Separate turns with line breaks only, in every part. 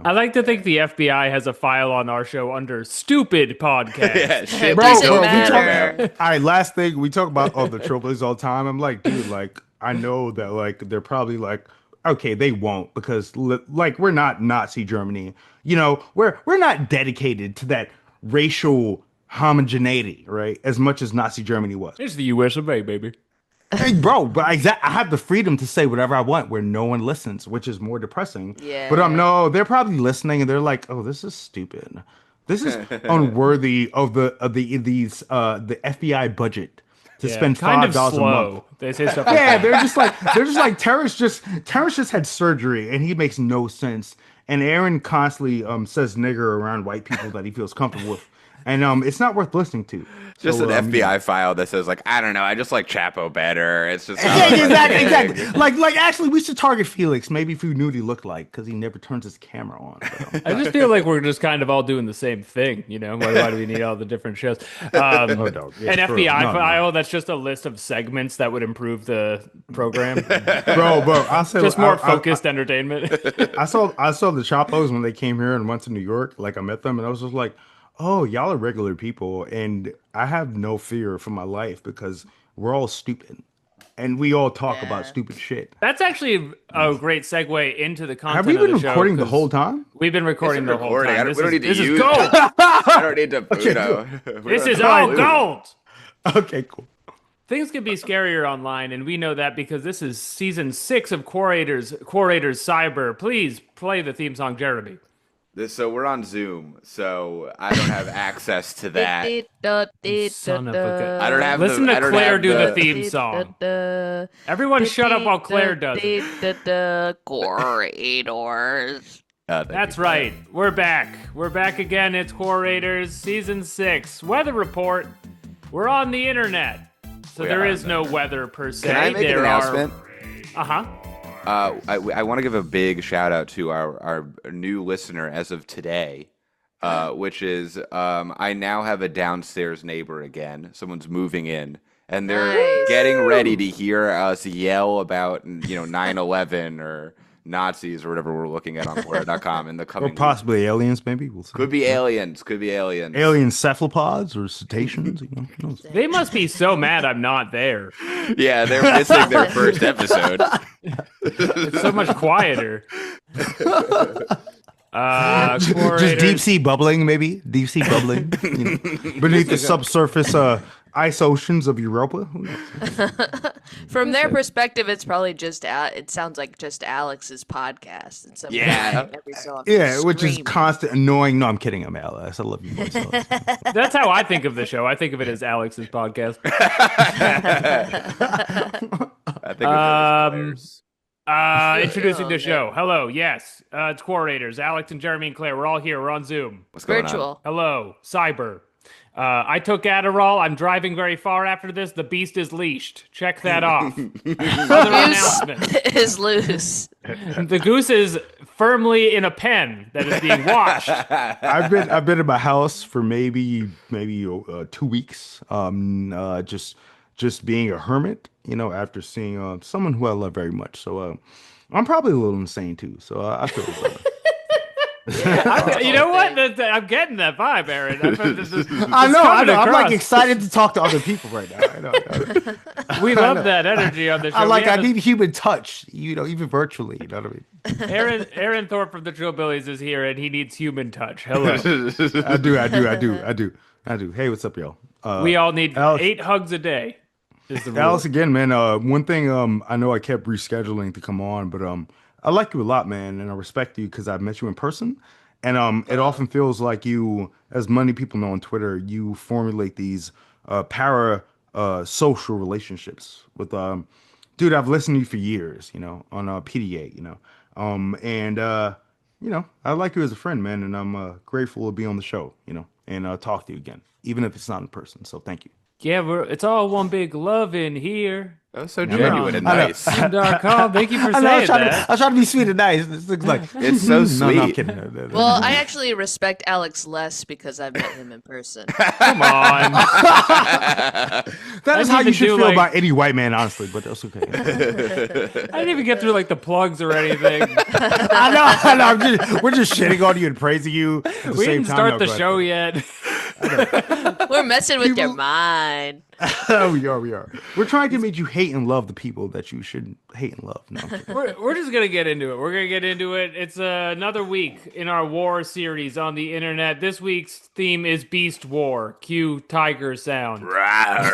I like to think the FBI has a file on our show under stupid podcast.
Yeah, shit.
Bro,
they don't
we
care
talk.
about.
All right, last thing we talk about the Trillbillies all the time. I'm like, dude, like I know that like they're probably like, okay, they won't because like we're not Nazi Germany. You know, we're not dedicated to that racial homogeneity, right? As much as Nazi Germany was.
It's the US of A, baby.
Hey, bro, but I have the freedom to say whatever I want where no one listens, which is more depressing.
Yeah.
But no, they're probably listening and they're like, "Oh, this is stupid. This is unworthy of the FBI budget to spend
kind of
$5 a month."
slow. They say stuff like
Yeah,
that.
they're just like Terrence just had surgery and he makes no sense. And Aaron constantly says nigger around white people that he feels comfortable with. And it's not worth listening to.
Just
So,
an FBI file that says like, I don't know, I just like Chapo better. It's just
yeah, exactly. Like actually, we should target Felix. Maybe if we knew what he looked like, because he never turns his camera on. But,
I just feel like we're just kind of all doing the same thing, you know? Why do we need all the different shows?
no, yeah,
An
true.
FBI
No.
file that's just a list of segments that would improve the program.
bro, I'll say
Just more focused
I,
entertainment.
I saw the Chapos when they came here and went to New York. Like I met them, and I was just like, "Oh, y'all are regular people," and I have no fear for my life because we're all stupid, and we all talk about stupid shit.
That's actually a great segue into the content
Have we
of
been
the show,
recording the
'cause
whole time?
We've been recording the whole time.
We don't need to
This is
use
gold.
I don't need to, you know.
This is all gold.
Okay, cool.
Things can be scarier online, and we know that because this is season 6 of Quorators Cyber. Please play the theme song, Jeremy.
So we're on Zoom, so I don't have access to that.
Son of a gun.
I don't have.
Listen
I
to
don't
Claire
have
do the theme song. Everyone shut up while Claire does it.
Quorators.
That's right. We're back. We're back again. It's Quorators Season 6. Weather report. We're on the internet. So there is no weather per se.
Can I make an announcement?
Uh-huh.
I want to give a big shout out to our new listener as of today, which is I now have a downstairs neighbor again. Someone's moving in, and they're
Nice.
getting ready to hear us yell about 9/11 or Nazis or whatever we're looking at on Quora.com in the
Or
coming weeks.
possibly aliens, maybe. We'll see.
Could be aliens. Could be aliens.
Alien cephalopods or cetaceans. Who knows?
They must be so mad I'm not there.
Yeah, they're missing their first episode.
It's so much quieter.
Just
Quorators.
deep sea bubbling, maybe deep sea bubbling beneath the subsurface ice oceans of Europa. Who knows?
From their perspective, it's probably just it sounds like just Alex's podcast. And some
Yeah.
every so often
Yeah, which is
screaming.
constant annoying. No, I'm kidding. I'm Alex. I love you boys. Alex.
That's how I think of the show. I think of it as Alex's podcast.
I think of it as
Introducing the show. Hello, yes. It's Quorators. Alex and Jeremy and Claire. We're all here. We're on Zoom.
What's going on?
Virtual.
Hello, Cyber. I took Adderall. I'm driving very far after this. The beast is leashed. Check that off. Other announcement.
is loose.
The goose is firmly in a pen that is being watched.
I've been in my house for maybe 2 weeks. Just being a hermit, after seeing someone who I love very much. So I'm probably a little insane too. So I feel
You know what? I'm getting that vibe, Aaron.
I know. I'm like
across.
excited to talk to other people right now. I know.
We love that energy on the show.
I need human touch, even virtually. You know what I mean?
Aaron Thorpe from the Trillbillies is here, and he needs human touch. Hello.
I do. Hey, what's up, y'all?
We all need
Alex-
8 hugs a day. Is the rule.
Alice, again, man. One thing I know I kept rescheduling to come on, but I like you a lot, man, and I respect you because I've met you in person, and it often feels like you, as many people know on Twitter, you formulate these social relationships with dude. I've listened to you for years, on PDA, and I like you as a friend, man, and I'm grateful to be on the show, and talk to you again, even if it's not in person. So thank you.
Yeah, it's all one big love in here.
That was so genuine and nice.
Meme.com. Thank you for
I know, I
saying that.
I was trying to be sweet and nice. This looks like
It's so sweet.
No, I'm kidding.
Well, I actually respect Alex less because I've met him in person.
Come on.
That is how you
even
should
do,
feel
like-
about any white man, honestly. But that's okay.
I didn't even get through like the plugs or anything.
I know. We're just shitting on you and praising you. At the
We
same
didn't
time.
start
No,
the
go
show
ahead.
yet.
We're messing with your mind.
We are. We're trying to make you hate and love the people that you should hate and love. No, I'm kidding.
We're just gonna get into it. We're gonna get into it. It's another week in our war series on the internet. This week's theme is Beast War. Cue tiger sound.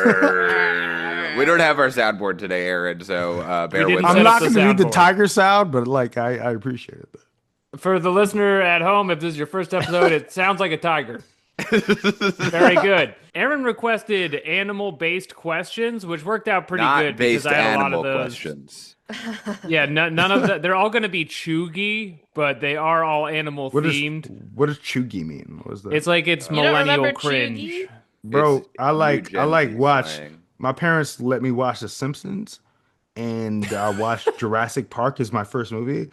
Rawr. We don't have our soundboard today, Aaron, so bear
didn't
with
set
I'm
us.
not
the
going to do the
soundboard.
tiger sound, but like I appreciate it.
For the listener at home, if this is your first episode, it sounds like a tiger. Very good. Aaron requested animal-based questions, which worked out pretty
Not
good because
based
I had a lot
animal
of those.
questions.
Yeah, none of that. They're all going to be chuggy, but they are all animal themed.
What does chuggy mean? What is that?
It's like it's
You don't
millennial
remember
cringe.
Chugi?
Bro,
It's
I like
Gen Z
watch.
slang.
My parents let me watch The Simpsons, and I watched Jurassic Park as my first movie,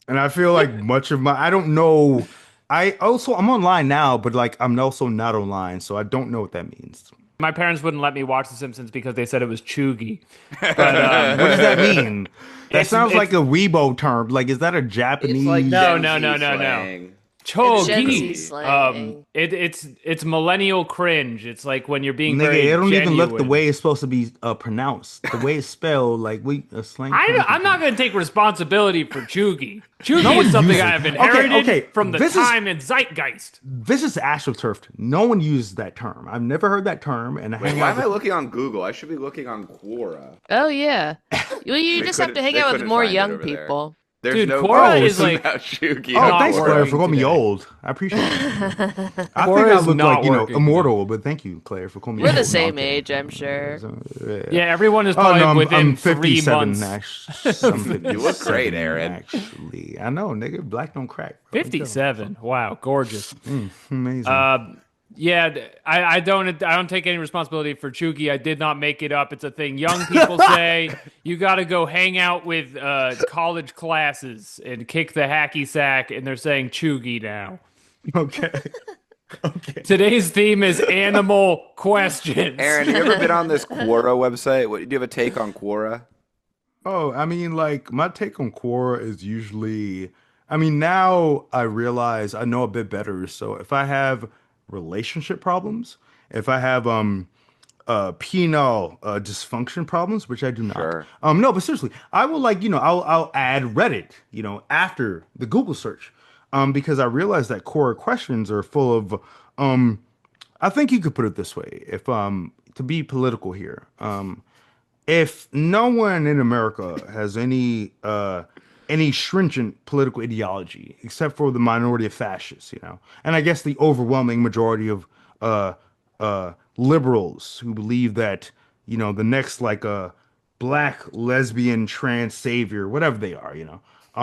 and I feel like much of my I don't know. I'm online now, but like I'm also not online, so I don't know what that means.
My parents wouldn't let me watch The Simpsons because they said it was chuggy. But
What does that mean? That
It's-
sounds
it's-
like a Weibo term. Like, is that a Japanese?
It's like
No,
Gen
no,
Z
no, no, no.
slang.
It's Gen Z
Chogi.
slang.
It's millennial cringe. It's like when you're being
Nigga,
very
it don't even look the
genuine.
way it's supposed to be pronounced. The way it's spelled, like slang.
I'm not going to take responsibility for chuggy. Chuggy
No one
is something
uses
I have
it.
inherited
Okay,
from the
this is-
time and zeitgeist.
This is astroturfed. No one uses that term. I've never heard that term. And I
Wait,
hang
why
out
am I
with-
looking on Google? I should be looking on Quora.
Oh yeah. Well, you
They
just have to
couldn't-
hang
they
out with
couldn't
more
find it
young
over there.
people.
There's
Dude,
no
Quora
post
is like-
about Shugi.
Oh,
not
thanks, Claire,
working
for calling me
today.
old. I appreciate it. I think
Quora
I
is
look
not
like,
working.
immortal, but thank you, Claire, for calling me
We're
old.
the
No,
same
I'm kidding.
age, I'm sure.
Yeah, everyone is
Oh,
probably
no,
within
I'm
3
57,
months.
actually.
You look great, Aaron.
Actually, I know, nigga. Black don't crack. Bro.
57. Wow, gorgeous.
Amazing.
Yeah, I don't take any responsibility for chuggy. I did not make it up. It's a thing young people say. You got to go hang out with college classes and kick the hacky sack, and they're saying chuggy now.
Okay. Okay.
Today's theme is animal questions.
Aaron, have you ever been on this Quora website? Do you have a take on Quora?
Oh, I mean, like, my take on Quora is usually, I mean, now I realize I know a bit better. So if I have relationship problems, if I have penile dysfunction problems, which I do not.
Sure.
No, but seriously, I will I'll add Reddit, after the Google search, because I realize that Quora questions are full of, I think you could put it this way, if to be political here, if no one in America has any stringent political ideology except for the minority of fascists, and I guess the overwhelming majority of liberals who believe that the next black lesbian trans savior, whatever they are,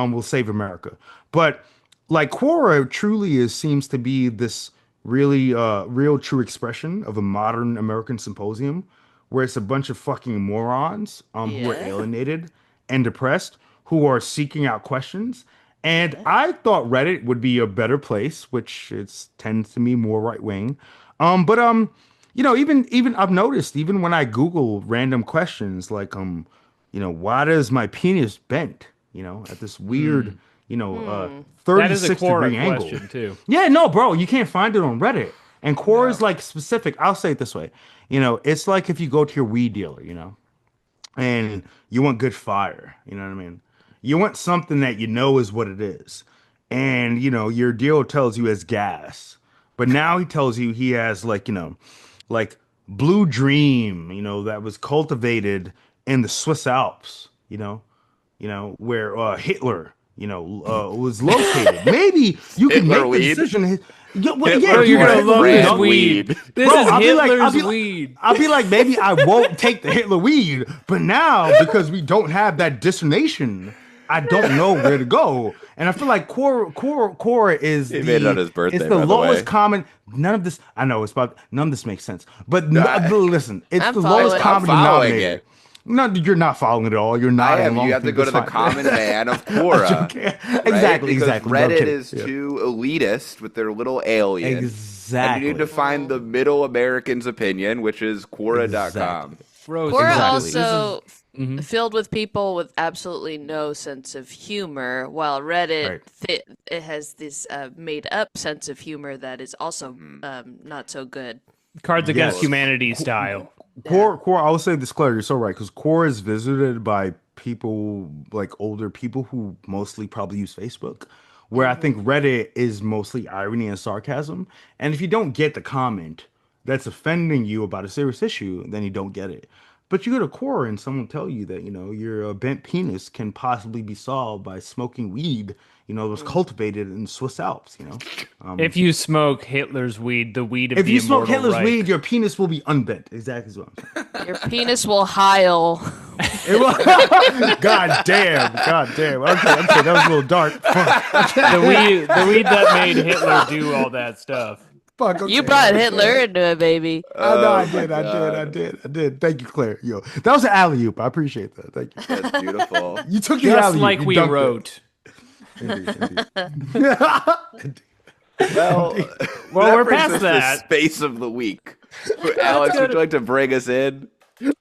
will save America. But like Quora truly seems to be this really real true expression of a modern American symposium where it's a bunch of fucking morons who are
Yeah.
alienated and depressed who are seeking out questions. And I thought Reddit would be a better place, which tends to be more right wing. But even I've noticed even when I Google random questions like why does my penis bent? At this weird 30
That is a
60
Quora
degree angle.
question too.
Yeah, no, bro, you can't find it on Reddit. And Quora is like specific. I'll say it this way. It's like if you go to your weed dealer, and you want good fire, you know what I mean? You want something that is what it is. And, your dealer tells you it's gas. But now he tells you he has like Blue Dream, that was cultivated in the Swiss Alps, where Hitler, was located. Maybe you can
Hitler
make
weed?
the decision. Yeah,
Bro,
dude,
you're gonna
Hitler
love
weed,
this
dog.
weed. This
Bro,
is
I'll be like-
Hitler's
I'll be like-
weed.
I'll be like, maybe I won't take the Hitler weed, but now because we don't have that destination, I don't know where to go. And I feel like Quora is
He made it on his birthday,
it's
by
the
the
lowest
way.
common. None of this. I know none of this makes sense. But listen, it's
I'm
the
following
lowest
it.
common
I'm following
denominator.
it.
No, you're not following it at all. You're
I
nodding
am.
along.
You have to
with
go
me.
to the
That's fine.
common man of Quora.
Okay.
Right?
Exactly.
Because
Exactly. No, I'm
Reddit
kidding.
is
Yeah.
too elitist with their little alien.
Exactly.
And you need to find the middle American's opinion, which is Quora.com.
Exactly.
Frozen.
Quora
Exactly.
also filled with people with absolutely no sense of humor, while Reddit it has this made up sense of humor that is also not so good.
Cards Against
Yes.
Humanity style.
Quora, I will say this, Claire, you're so right, because Quora is visited by people, like older people who mostly probably use Facebook, where I think Reddit is mostly irony and sarcasm. And if you don't get the comment that's offending you about a serious issue, then you don't get it. But you go to Quora and someone tell you that, your bent penis can possibly be solved by smoking weed, it was cultivated in Swiss Alps,
If you smoke Hitler's weed, the weed of
If
the
you smoke
immortal
Hitler's
Reich.
weed, your penis will be unbent. Exactly what I'm saying.
Your penis will heal.
God damn. Okay, that was a little dark. Fuck.
The weed that made Hitler do all that stuff.
Fuck, okay.
You brought Hitler into it, baby.
I did. Thank you, Claire. Yo, that was an alley-oop. I appreciate that. Thank you.
That's beautiful.
You took the
Just
alley-oop.
like
You
we
dunked it.
wrote.
Indeed.
Well,
we're
brings
past
us to
that.
Space of the week. Alex, would you like to bring us in?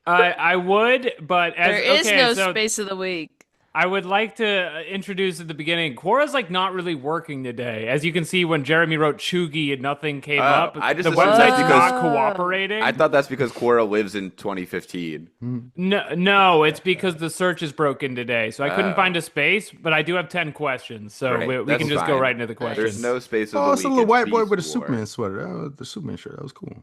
I would, but
There is no space of the week.
I would like to introduce at the beginning. Quora's not really working today. As you can see, when Jeremy wrote Chugi and nothing came up,
I just
the
assumed
website's
that's because-
not cooperating.
I thought that's because Quora lives in 2015.
No, it's because the search is broken today, so I couldn't find a space. But I do have 10 questions, so
Great,
we
that's
can just go
fine.
right into the questions.
There's no space of the
Oh,
week.
it's a little
it's
white boy
Beast
with a
War.
Superman sweater. The Superman shirt. That was cool.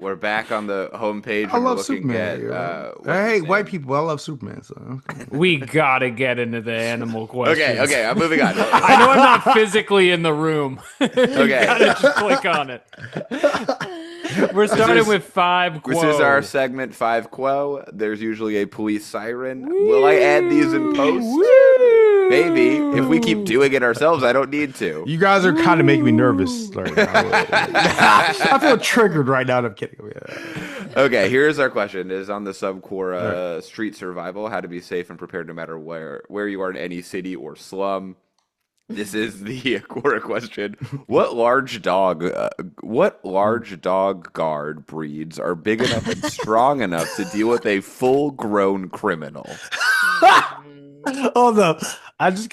We're back on the homepage.
I
and we're
love
looking
Superman.
at, what's
I
his
hate
name?
white people. I love Superman. So.
We gotta get into the animal questions.
Okay, I'm moving on.
I know I'm not physically in the room.
Okay.
Gotta just click on it. We're starting with 5 quo.
This is our segment 5 Quo. There's usually a police siren. Will I add these in post? Maybe. If we keep doing it ourselves, I don't need to.
You guys are kind of making me nervous. Right now. I feel triggered right now. I'm kidding.
Okay, here's our question. It is on the Quora street survival, how to be safe and prepared no matter where you are in any city or slum. This is the Quora question. What large dog guard breeds are big enough and strong enough to deal with a full-grown criminal?
Hold up. I just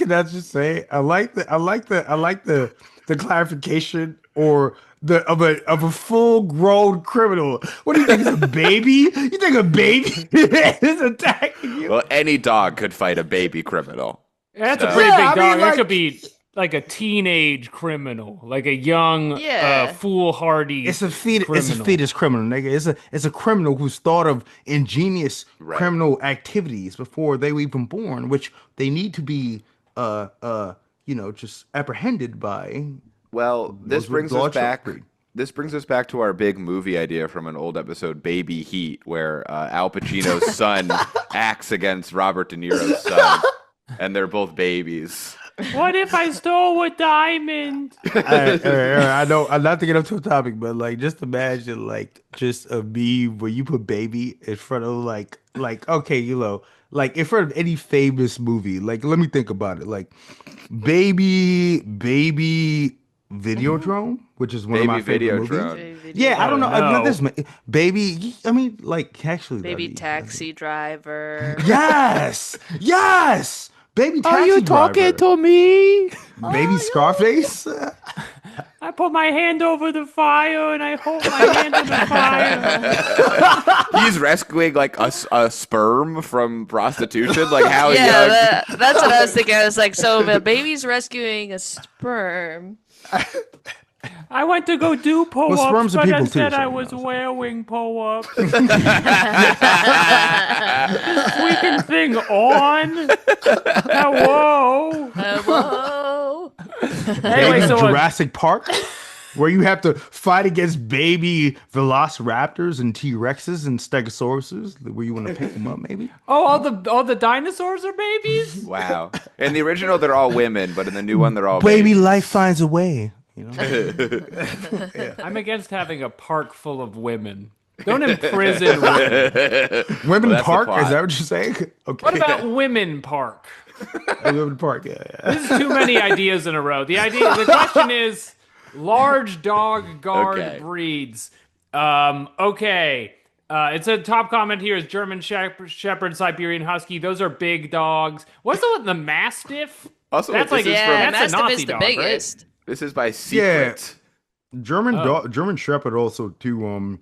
say I like the clarification or of a full grown criminal. What do you think? It's a baby? You think a baby is attacking you?
Well, any dog could fight a baby criminal.
That's a pretty big
I
dog.
mean,
It could be like a teenage criminal, like a young, foolhardy.
It's a fetus.
Criminal.
It's a fetus criminal, nigga. It's a criminal who's thought of ingenious criminal activities before they were even born, which they need to be, just apprehended by.
Well, this brings us back. This brings us back to our big movie idea from an old episode, Baby Heat, where Al Pacino's son acts against Robert De Niro's son, and they're both babies.
What if I stole a diamond?
I know I'm not to get up to a topic, but just imagine just a meme where you put baby in front of okay, in front of any famous movie. Let me think about it. Baby Videodrome, which is one of my favorite movies. Yeah, I don't know. Not this baby. I mean, actually,
Baby taxi driver.
Yes. Baby taxi
Are you talking to me?
Baby Scarface?
I put my hand over the fire and I hold my hand in the fire.
He's rescuing a sperm from prostitution. How young?
That's what I was thinking. I was like, so the baby's rescuing a sperm.
I went to go do pull-ups,
sperms are
but
people
instead
too,
I
so,
was wearing pull-ups. Freaking thing on. Hello.
Whoa.
Anyway, so
Jurassic Park? where you have to fight against baby velociraptors and T-Rexes and stegosauruses, where you want to pick them up, maybe.
Oh, all the dinosaurs are babies?
Wow. In the original, they're all women, but in the new one, they're all
Baby
babies.
life finds a way. You know.
I'm against having a park full of women. Don't imprison women.
Women
that's the
Park?
plot.
Is that what you're saying? Okay.
What about Women Park?
Women Park? Yeah.
This is too many ideas in a row. The question is large dog guard
Okay.
breeds. Okay. It's a top comment here is German Shepherd, Siberian Husky. Those are big dogs. What's the Mastiff?
Also,
That's
this
like
is
Yeah,
from,
that's a
Mastiff
Nazi
is the
dog, right?
biggest.
this is by Secret.
German Shepherd also too.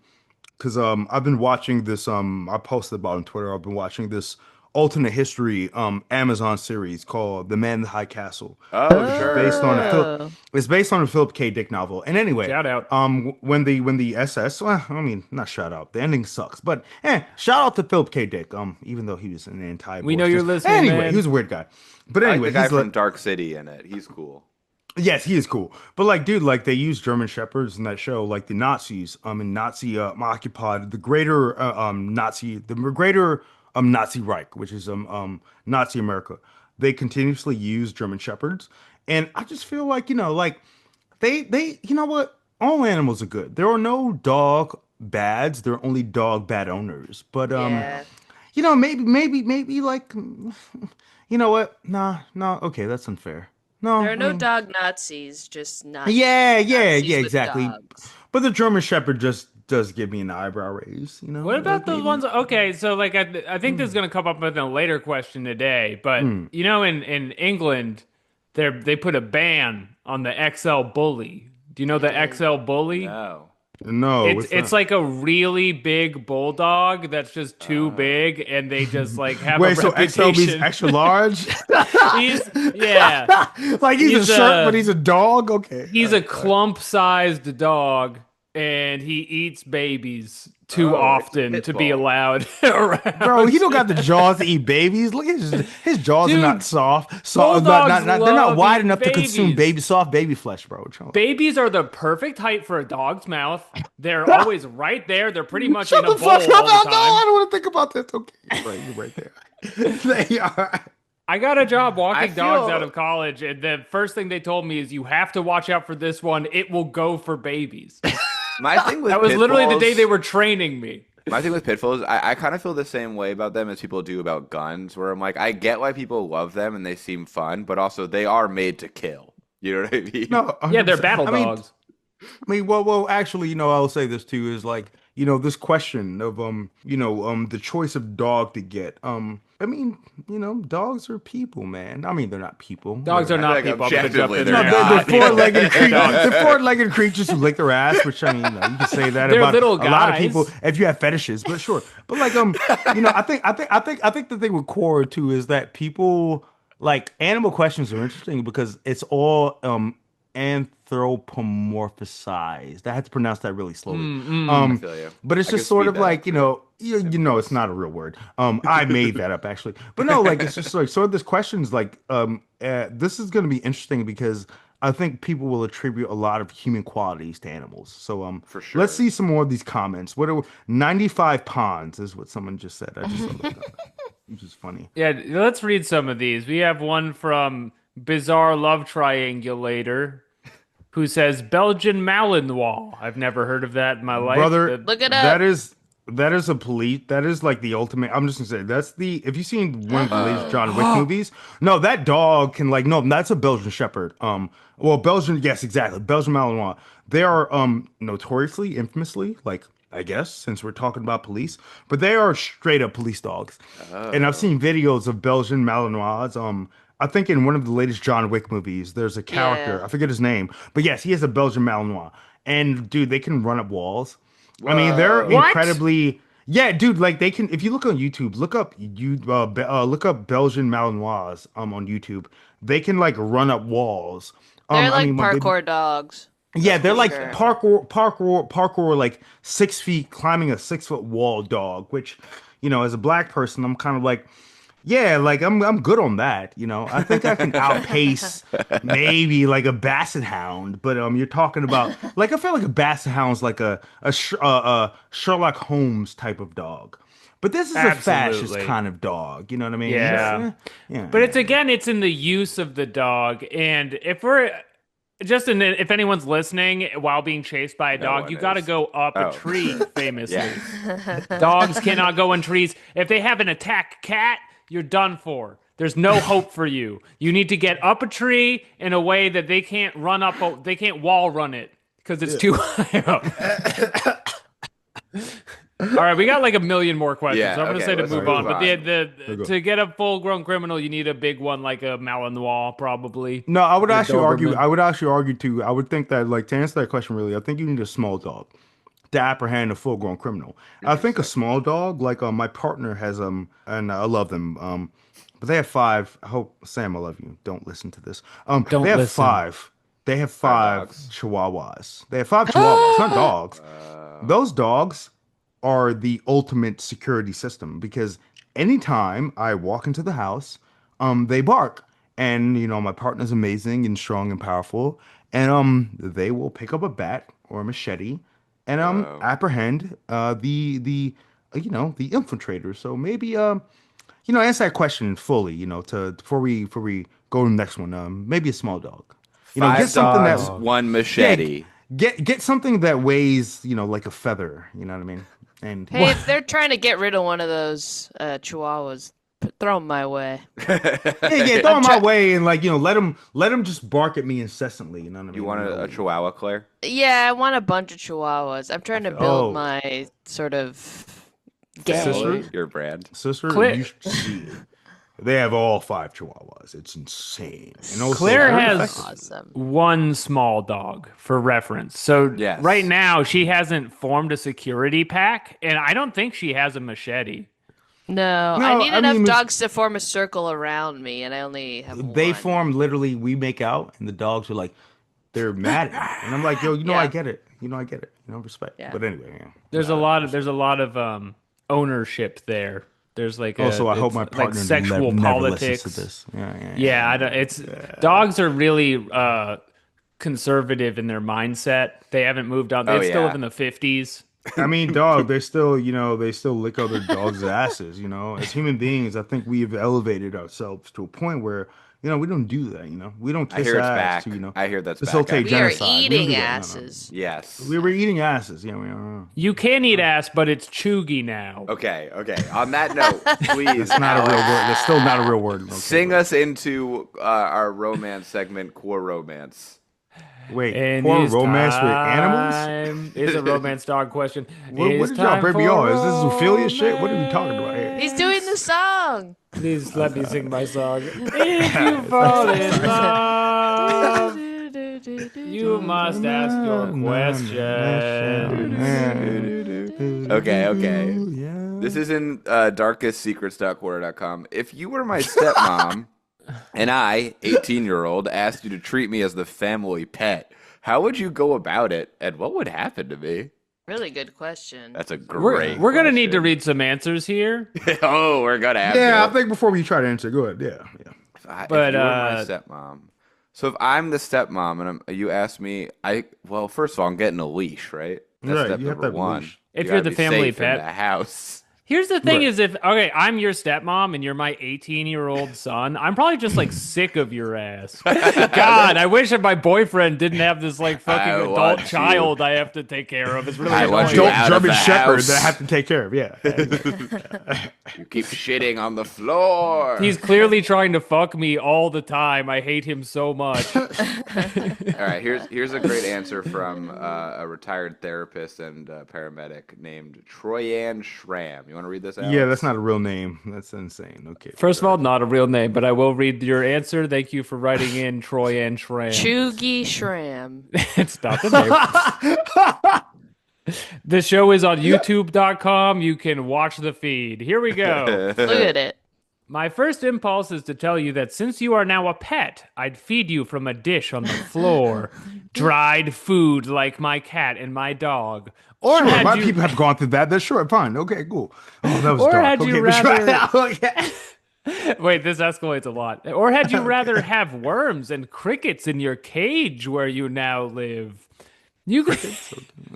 Because I've been watching this. I posted about it on Twitter. I've been watching this alternate history Amazon series called The Man in the High Castle.
Oh, sure.
Based on it's based on a Philip K. Dick novel. And anyway,
Shout out.
when the SS, well, I mean, not shout out. The ending sucks, but shout out to Philip K. Dick. Even though he was an anti.
We know you're listening,
Anyway,
man.
he was a weird guy. But
I like
anyway,
the guy
he's
from Dark City in it. He's cool.
yes, he is cool. But like, dude, like they use German shepherds in that show, like the Nazis, in Nazi occupied the greater Nazi Reich, which is Nazi America. They continuously use German shepherds, and I just feel like like they you know what? All animals are good. There are no dog bads. There are only dog bad owners. But
Yeah.
maybe like you know what? Nah, okay, that's unfair. No,
There are
I
no
mean,
dog Nazis, just not
yeah,
Nazis with
exactly.
dogs.
But the German Shepherd just does give me an eyebrow raise, you know.
What about those
maybe-
ones? Okay, so like I think this is going to come up with a later question today, but you know, in England, they put a ban on the XL Bully. Do you know the XL Bully?
No.
No,
It's like a really big bulldog that's just too big, and they just like have
wait,
a
so XL means
reputation.
extra large?
Yeah,
Like he's
He's
a shirt,
a-
but he's a dog. Okay,
he's a clump-sized dog, and he eats babies too often to be
Pitbull.
allowed around.
bro, he don't got the jaws to eat babies. Look at his jaws
Dude,
are not soft.
bulldogs
They're not
love
wide
eating
enough to consume
babies.
soft baby flesh, bro.
Babies are the perfect height for a dog's mouth. They're always right there. They're pretty much
Shut
in a
the
bowl
fuck
all
up!
the
No, I
time.
don't want to think about this. Okay, right, you're right there. They are.
I got a job walking
I
dogs
feel-
out of college, and the first thing they told me is you have to watch out for this one. It will go for babies.
My thing with
That was literally the
pitbulls-
day they were training me.
My thing with pitbulls, I kind of feel the same way about them as people do about guns, where I'm like, I get why people love them and they seem fun, but also they are made to kill. You know what I mean?
No,
Yeah, they're
100%.
battle
I mean,
dogs.
well, actually, I'll say this too is like, this question of the choice of dog to get. I mean, dogs are people, man. I mean, they're not people.
Dogs are not
like
people. I'm gonna jump
objectively
in
they're
there.
No,
not.
they're four-legged creatures. They're four-legged creatures who lick their ass, which I mean, you can say that
They're
about
little
a lot of
guys.
people if you have fetishes. But sure, but like I think the thing with Quora too is that people like animal questions are interesting because it's all anthropomorphized. I had to pronounce that really slowly.
I feel you.
But it's
I can
just sort
speed
of
that
like,
up.
it's not a real word. I made that up actually. But no, like it's just like sort of this question's like this is going to be interesting because I think people will attribute a lot of human qualities to animals. So
For sure.
let's see some more of these comments. 95 ponds is what someone just said. I just saw that. Which is funny.
Yeah, let's read some of these. We have one from Bizarre Love Triangulator who says Belgian Malinois. I've never heard of that in my life.
Brother,
Look it up.
that is a police. That is like the ultimate. I'm just gonna say that's the. If you've seen one of the latest John Wick movies, no, that dog can like no, that's a Belgian Shepherd. Well, Belgian, yes, exactly, Belgian Malinois. They are notoriously, infamously, like I guess since we're talking about police, but they are straight up police dogs. And I've seen videos of Belgian Malinois. I think in one of the latest John Wick movies, there's a character,
Yeah.
I forget his name, but yes, he has a Belgian Malinois. And dude, they can run up walls. I mean, they're
What?
incredibly. Yeah, dude. Like they can. If you look on YouTube, look up Belgian Malinois on YouTube. They can like run up walls.
They're like
when they-
parkour dogs.
yeah, they're like
sure.
parkour, like 6 feet climbing a 6 foot wall dog. Which, as a black person, I'm kind of like, Yeah, like I'm good on that. I think I can outpace maybe like a basset hound, but you're talking about like I feel like a basset hound's like a Sherlock Holmes type of dog, but this is a fascist
Absolutely.
kind of dog. You know what I mean?
Yeah.
Yeah,
But
yeah, yeah.
it's in the use of the dog. And if anyone's listening while being chased by a
No
dog,
one
you got to
is.
go up a
Oh,
tree,
yeah.
famously. Dogs cannot go in trees. If they have an attack cat, you're done for. There's no hope for you. You need to get up a tree in a way that they can't they can't wall run it because it's too high up. All right, we got like a million more questions.
Yeah,
So I'm gonna
okay,
say to
let's
move
move
on. But
on.
to get a full grown criminal, you need a big one like a Malinois, probably.
No, I would
Or a
actually argue.
Doberman.
I would actually argue too. I would think that, like, to answer that question, really, I think you need a small dog to apprehend a full-grown criminal. I think a
Interesting.
small dog, like, my partner has and I love them. But they have five. I hope Sam, I love you. Don't listen to this. They
Don't
have
listen.
five. They have
Five
five
dogs.
Chihuahuas. They have five Chihuahuas, not dogs. Those dogs are the ultimate security system because anytime I walk into the house, they bark. And my partner's amazing and strong and powerful, and they will pick up a bat or a machete and
Whoa.
apprehend the infiltrators. So maybe answer that question fully. To before we go to the next one. Maybe a small dog. Get
Five
something that
dogs, one
yeah,
machete.
get something that weighs, like a feather, you know what I mean? And
Hey, if they're trying to get rid of one of those chihuahuas, throw them my way.
yeah, throw
I'm
him my
try-
way and like, let him just bark at me incessantly, you know what I
You
mean?
want a chihuahua, Claire?
Yeah, I want a bunch of chihuahuas. I'm trying to build
Oh,
my sort of
sister,
Family,
gang.
your brand.
sister, you
Claire
should see it. They have all five Chihuahuas. It's insane. And also
Claire
very
has
effective.
Awesome.
one small dog for reference. So right
Yes.
now she hasn't formed a security pack, and I don't think she has a machete.
No, I
No,
need
I
enough
mean,
dogs to form a circle around me, and I only have
they
one.
form literally, we make out, and the dogs are like, they're mad at me. And I'm like, yo, I
Yeah,
get it. I get it. Respect.
yeah.
But anyway, yeah.
There's a lot of ownership there. There's like
Also, I hope
it's
my
like
partner
sexual
never listens to
politics.
this. Yeah.
Yeah, I don't, it's dogs are really conservative in their mindset. They haven't moved on.
Oh
They still live
yeah.
in the 50s.
I mean, dog, they still, they still lick other dogs' asses, As human beings, I think we've elevated ourselves to a point where, we don't do that, We don't
I
kiss
hear it's
ass
back.
to,
I hear that's back,
facilitate
We are
actually.
genocide. We don't do
eating
that.
asses.
Yes.
We were eating asses. Yeah, we are.
You can eat ass, but it's chuggy now.
Okay. Okay. On that note, please,
It's not a real
Alex,
word. That's still not a real word. Okay,
sing us into our romance segment, Core Romance.
Wait,
And
poor
it's
romance with animals?
time. Is a romance dog question.
What
It's
did y'all
time
bring me
for
on? Is this Ophelia shit? What are we talking about here?
He's doing the song.
Please let me sing my song. If you fall in love, you must ask your question.
Okay. Okay. This is in darkestsecrets.quora.com. If you were my stepmom and I, 18-year-old, asked you to treat me as the family pet, how would you go about it and what would happen to me?
Really good question.
That's a great
We're gonna need to
question.
read some answers here.
Oh, we're gonna have
Yeah,
to.
I think before we try to answer, go ahead. Yeah.
If
But,
you were my stepmom. So if I'm the stepmom and you ask me, well, first of all, I'm getting a leash, right? That's
Right,
step
you have to
number
have a
one.
leash.
If
You
you're
gotta
the
be
family
safe in
pet.
the house.
Here's the thing:
Right.
is if I'm your stepmom and you're my 18-year-old son, I'm probably just like sick of your ass. God, I wish that my boyfriend didn't have this like fucking
I
adult
want you.
child I have to take care of. It's really
I want
annoying.
you
Adult
out of
German
the
Shepherd
house.
that I have to take care of. Yeah.
You keep shitting on the floor.
He's clearly trying to fuck me all the time. I hate him so much.
All right, here's a great answer from a retired therapist and paramedic named Troyanne Schramm. You want to read this out?
Yeah, that's not a real name. That's insane. Okay.
First of all, not a real name, but I will read your answer. Thank you for writing in Troy and Shram.
Chugi Shram.
It's not the name. The show is on youtube.com. You can watch the feed. Here we go.
Look at it.
My first impulse is to tell you that since you are now a pet, I'd feed you from a dish on the floor. Dried food like my cat and my dog. Or
Sure,
had
my
you
people have gone through that. That's sure, fine. Okay, cool. Oh, that was
Or
dark.
had you
Okay, but
rather-
okay.
Wait, this escalates a lot. Or had you rather have worms and crickets in your cage where you now live? You could,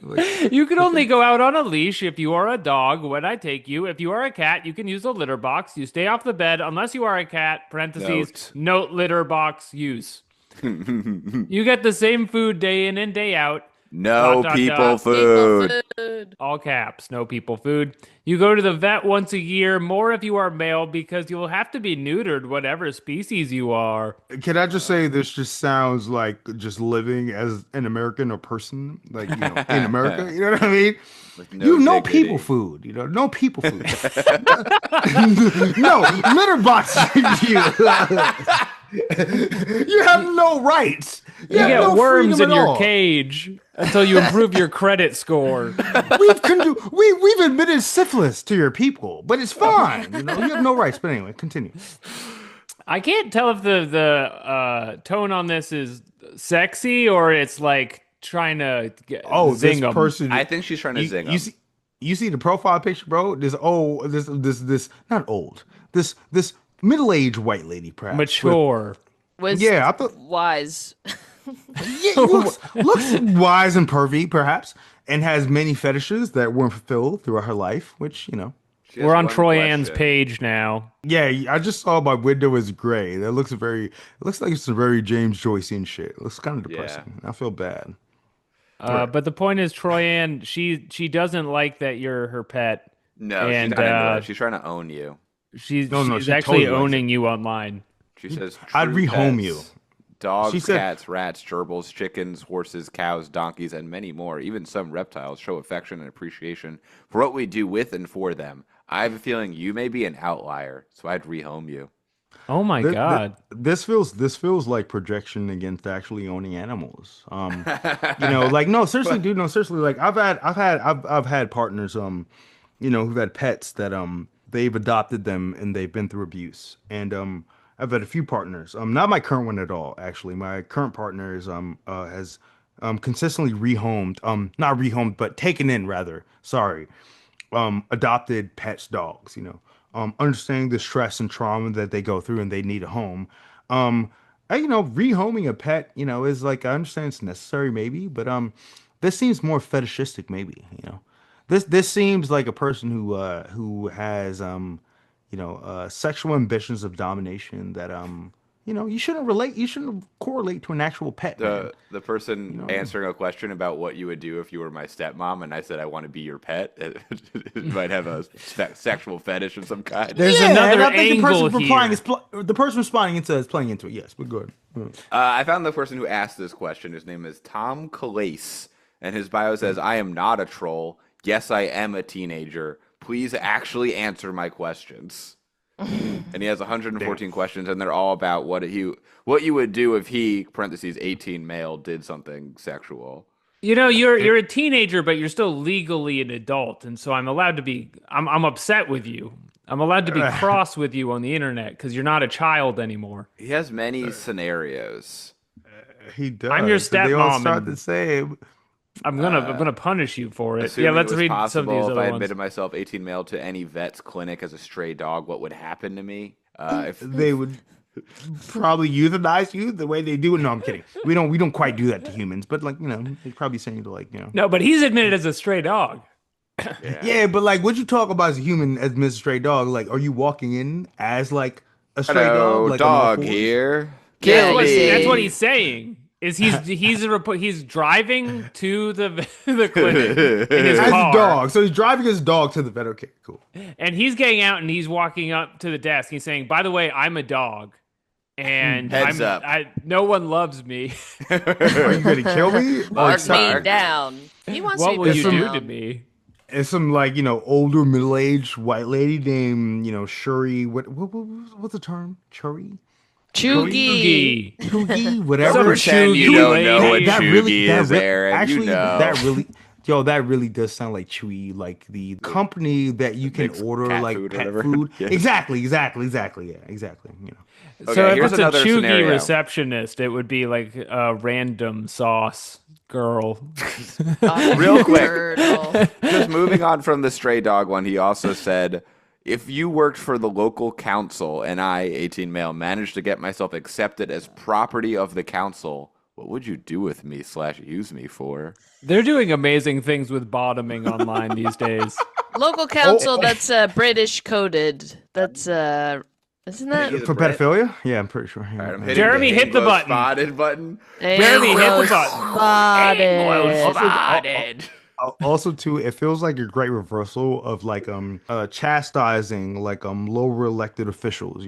Like,
you could only go out on a leash if you are a dog when I take you. If you are a cat, you can use a litter box. You stay off the bed unless you are a cat, parentheses, note litter box use. You get the same food day in and day out.
No
Dot, dot,
people
dot.
food.
People food.
All caps, no people food. You go to the vet once a year, more if you are male, because you will have to be neutered, whatever species you are.
can I just say this just sounds like just living as an American or person, like in America. You know what I mean?
With no
No
dignity.
people food. No people food. No litter box. You have no rights.
You
have
get
no
worms
freedom
in
at
your
all.
cage until you improve your credit score.
We've admitted syphilis to your people, but it's fine. You have no rights. But anyway, continue.
I can't tell if the tone on this is sexy or it's like trying to zing
this
'em.
person.
I think she's trying to zing
you
him.
you see the profile picture, bro? This not old. This middle-aged white lady, perhaps.
Mature.
Yeah, I thought.
Wise.
Yeah, looks wise and pervy, perhaps, and has many fetishes that weren't fulfilled throughout her life, which,
She has
We're on
one
Troy Ann's
question.
page now.
Yeah, I just saw my window is gray. It looks like it's some very James Joycean shit. It looks kind of depressing. I feel bad.
But the point is, Troy Ann, she doesn't like that you're her pet.
No,
And,
she's not into it. She's trying to own you.
She's
No,
she's
she
actually
totally likes
owning you online.
She says,
I'd
"True
rehome
pets,
you."
Dogs,
She said-
cats, rats, gerbils, chickens, horses, cows, donkeys, and many more. Even some reptiles show affection and appreciation for what we do with and for them. I have a feeling you may be an outlier, so I'd rehome you.
Oh my God.
This feels like projection against actually owning animals. Like no, seriously, dude, no, seriously, like I've had partners, who've had pets that they've adopted them and they've been through abuse, and I've had a few partners, not my current one at all, actually. My current partner has consistently not rehomed, but taken in rather. Sorry, adopted pets, dogs, understanding the stress and trauma that they go through and they need a home. Rehoming a pet, is like, I understand it's necessary maybe, but this seems more fetishistic maybe, This seems like a person who has sexual ambitions of domination that you shouldn't correlate to an actual pet. Man.
The person answering a question about what you would do if you were my stepmom, and I said I want to be your pet. It might have a sexual fetish of some kind.
There's
Yeah,
another
and I think
angle
the person responding is playing into it. Yes, but good.
I found the person who asked this question. His name is Tom Calais, and his bio says, "I am not a troll. Yes, I am a teenager. Please actually answer my questions." And he has 114 questions, and they're all about what you would do if he (parentheses 18 male) did something sexual.
You're a teenager, but you're still legally an adult, and so I'm allowed to be. I'm upset with you. I'm allowed to be cross with you on the internet because you're not a child anymore.
He has many scenarios.
He does.
I'm your
They all
stepmom,
start
and-
the same.
I'm gonna punish you for it.
Assuming
Let's
it was
read
possible,
some of these
if
other
I
ones.
admitted myself 18 male to any vet's clinic as a stray dog, what would happen to me? If
They would probably euthanize you the way they do it. No, I'm kidding. We don't quite do that to humans, but they'd probably send you to
No, but he's admitted as a stray dog.
Yeah, but like what you talk about as a human as Mr. Stray Dog, like are you walking in as like a stray
hello,
dog? Like
dog here.
Yeah,
Kill me.
That's what he's saying. Is he's driving to the clinic in his
As
car,
a dog. So he's driving his dog to the vet. Okay, cool.
and he's getting out and he's walking up to the desk. He's saying, "By the way, I'm a dog, and
Heads up.
no one loves me.
Are you gonna kill me?
Mark,
Mark me
Mark.
down. He wants
What
me
will you do
down.
to me?"
And some older middle-aged white lady named Shuri. What's the term? Churi?
Chuggy.
Chuggy, whatever.
Some
Pretend you
Chuggy
don't know what
lady.
Chuggy is, Aaron.
Actually,
you know.
that really does sound like Chewy, like the company that you can
makes
order
cat
like
food or
pet
whatever.
food.
Yeah.
Exactly. Yeah, exactly.
Okay,
So if
here's
it's a
another
chuggy
scenario.
receptionist, it would be like a random sauce girl.
Real quick.
Turtle.
Just moving on from the stray dog one, he also said, If you worked for the local council and I, 18 male, managed to get myself accepted as property of the council, what would you do with me / use me for?
They're doing amazing things with bottoming online these days.
Local council, that's British coded. That's isn't that?
He's a
For
Brit.
pedophilia? Yeah, I'm pretty sure.
All right, I'm
Yeah.
hitting
Jeremy, hit the
Anglo
button.
Spotted button.
Jeremy, hit the
Anglo
button.
spotted.
Spotted.
Also, too, it feels like a great reversal of like chastising like lower elected officials,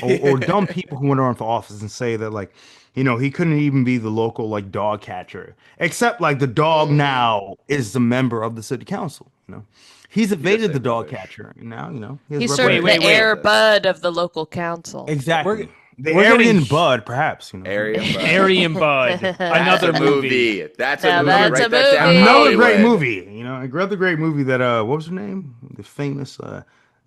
or dumb people who went on for office and say that like, he couldn't even be the local like dog catcher, except like the dog now is the member of the city council. He's evaded
say
the dog
rubbish.
catcher, and now he has
He's sort of
Wait,
the
wait.
Air Bud of the local council.
exactly the
we're
Aryan
getting-
Bud, perhaps.
Area Bud.
Aryan Bud, another
That's a
movie.
That's
Now
a movie.
that's
Write
a
that down.
movie.
Another great
Hollywood.
movie, another great movie that what was her name? The famous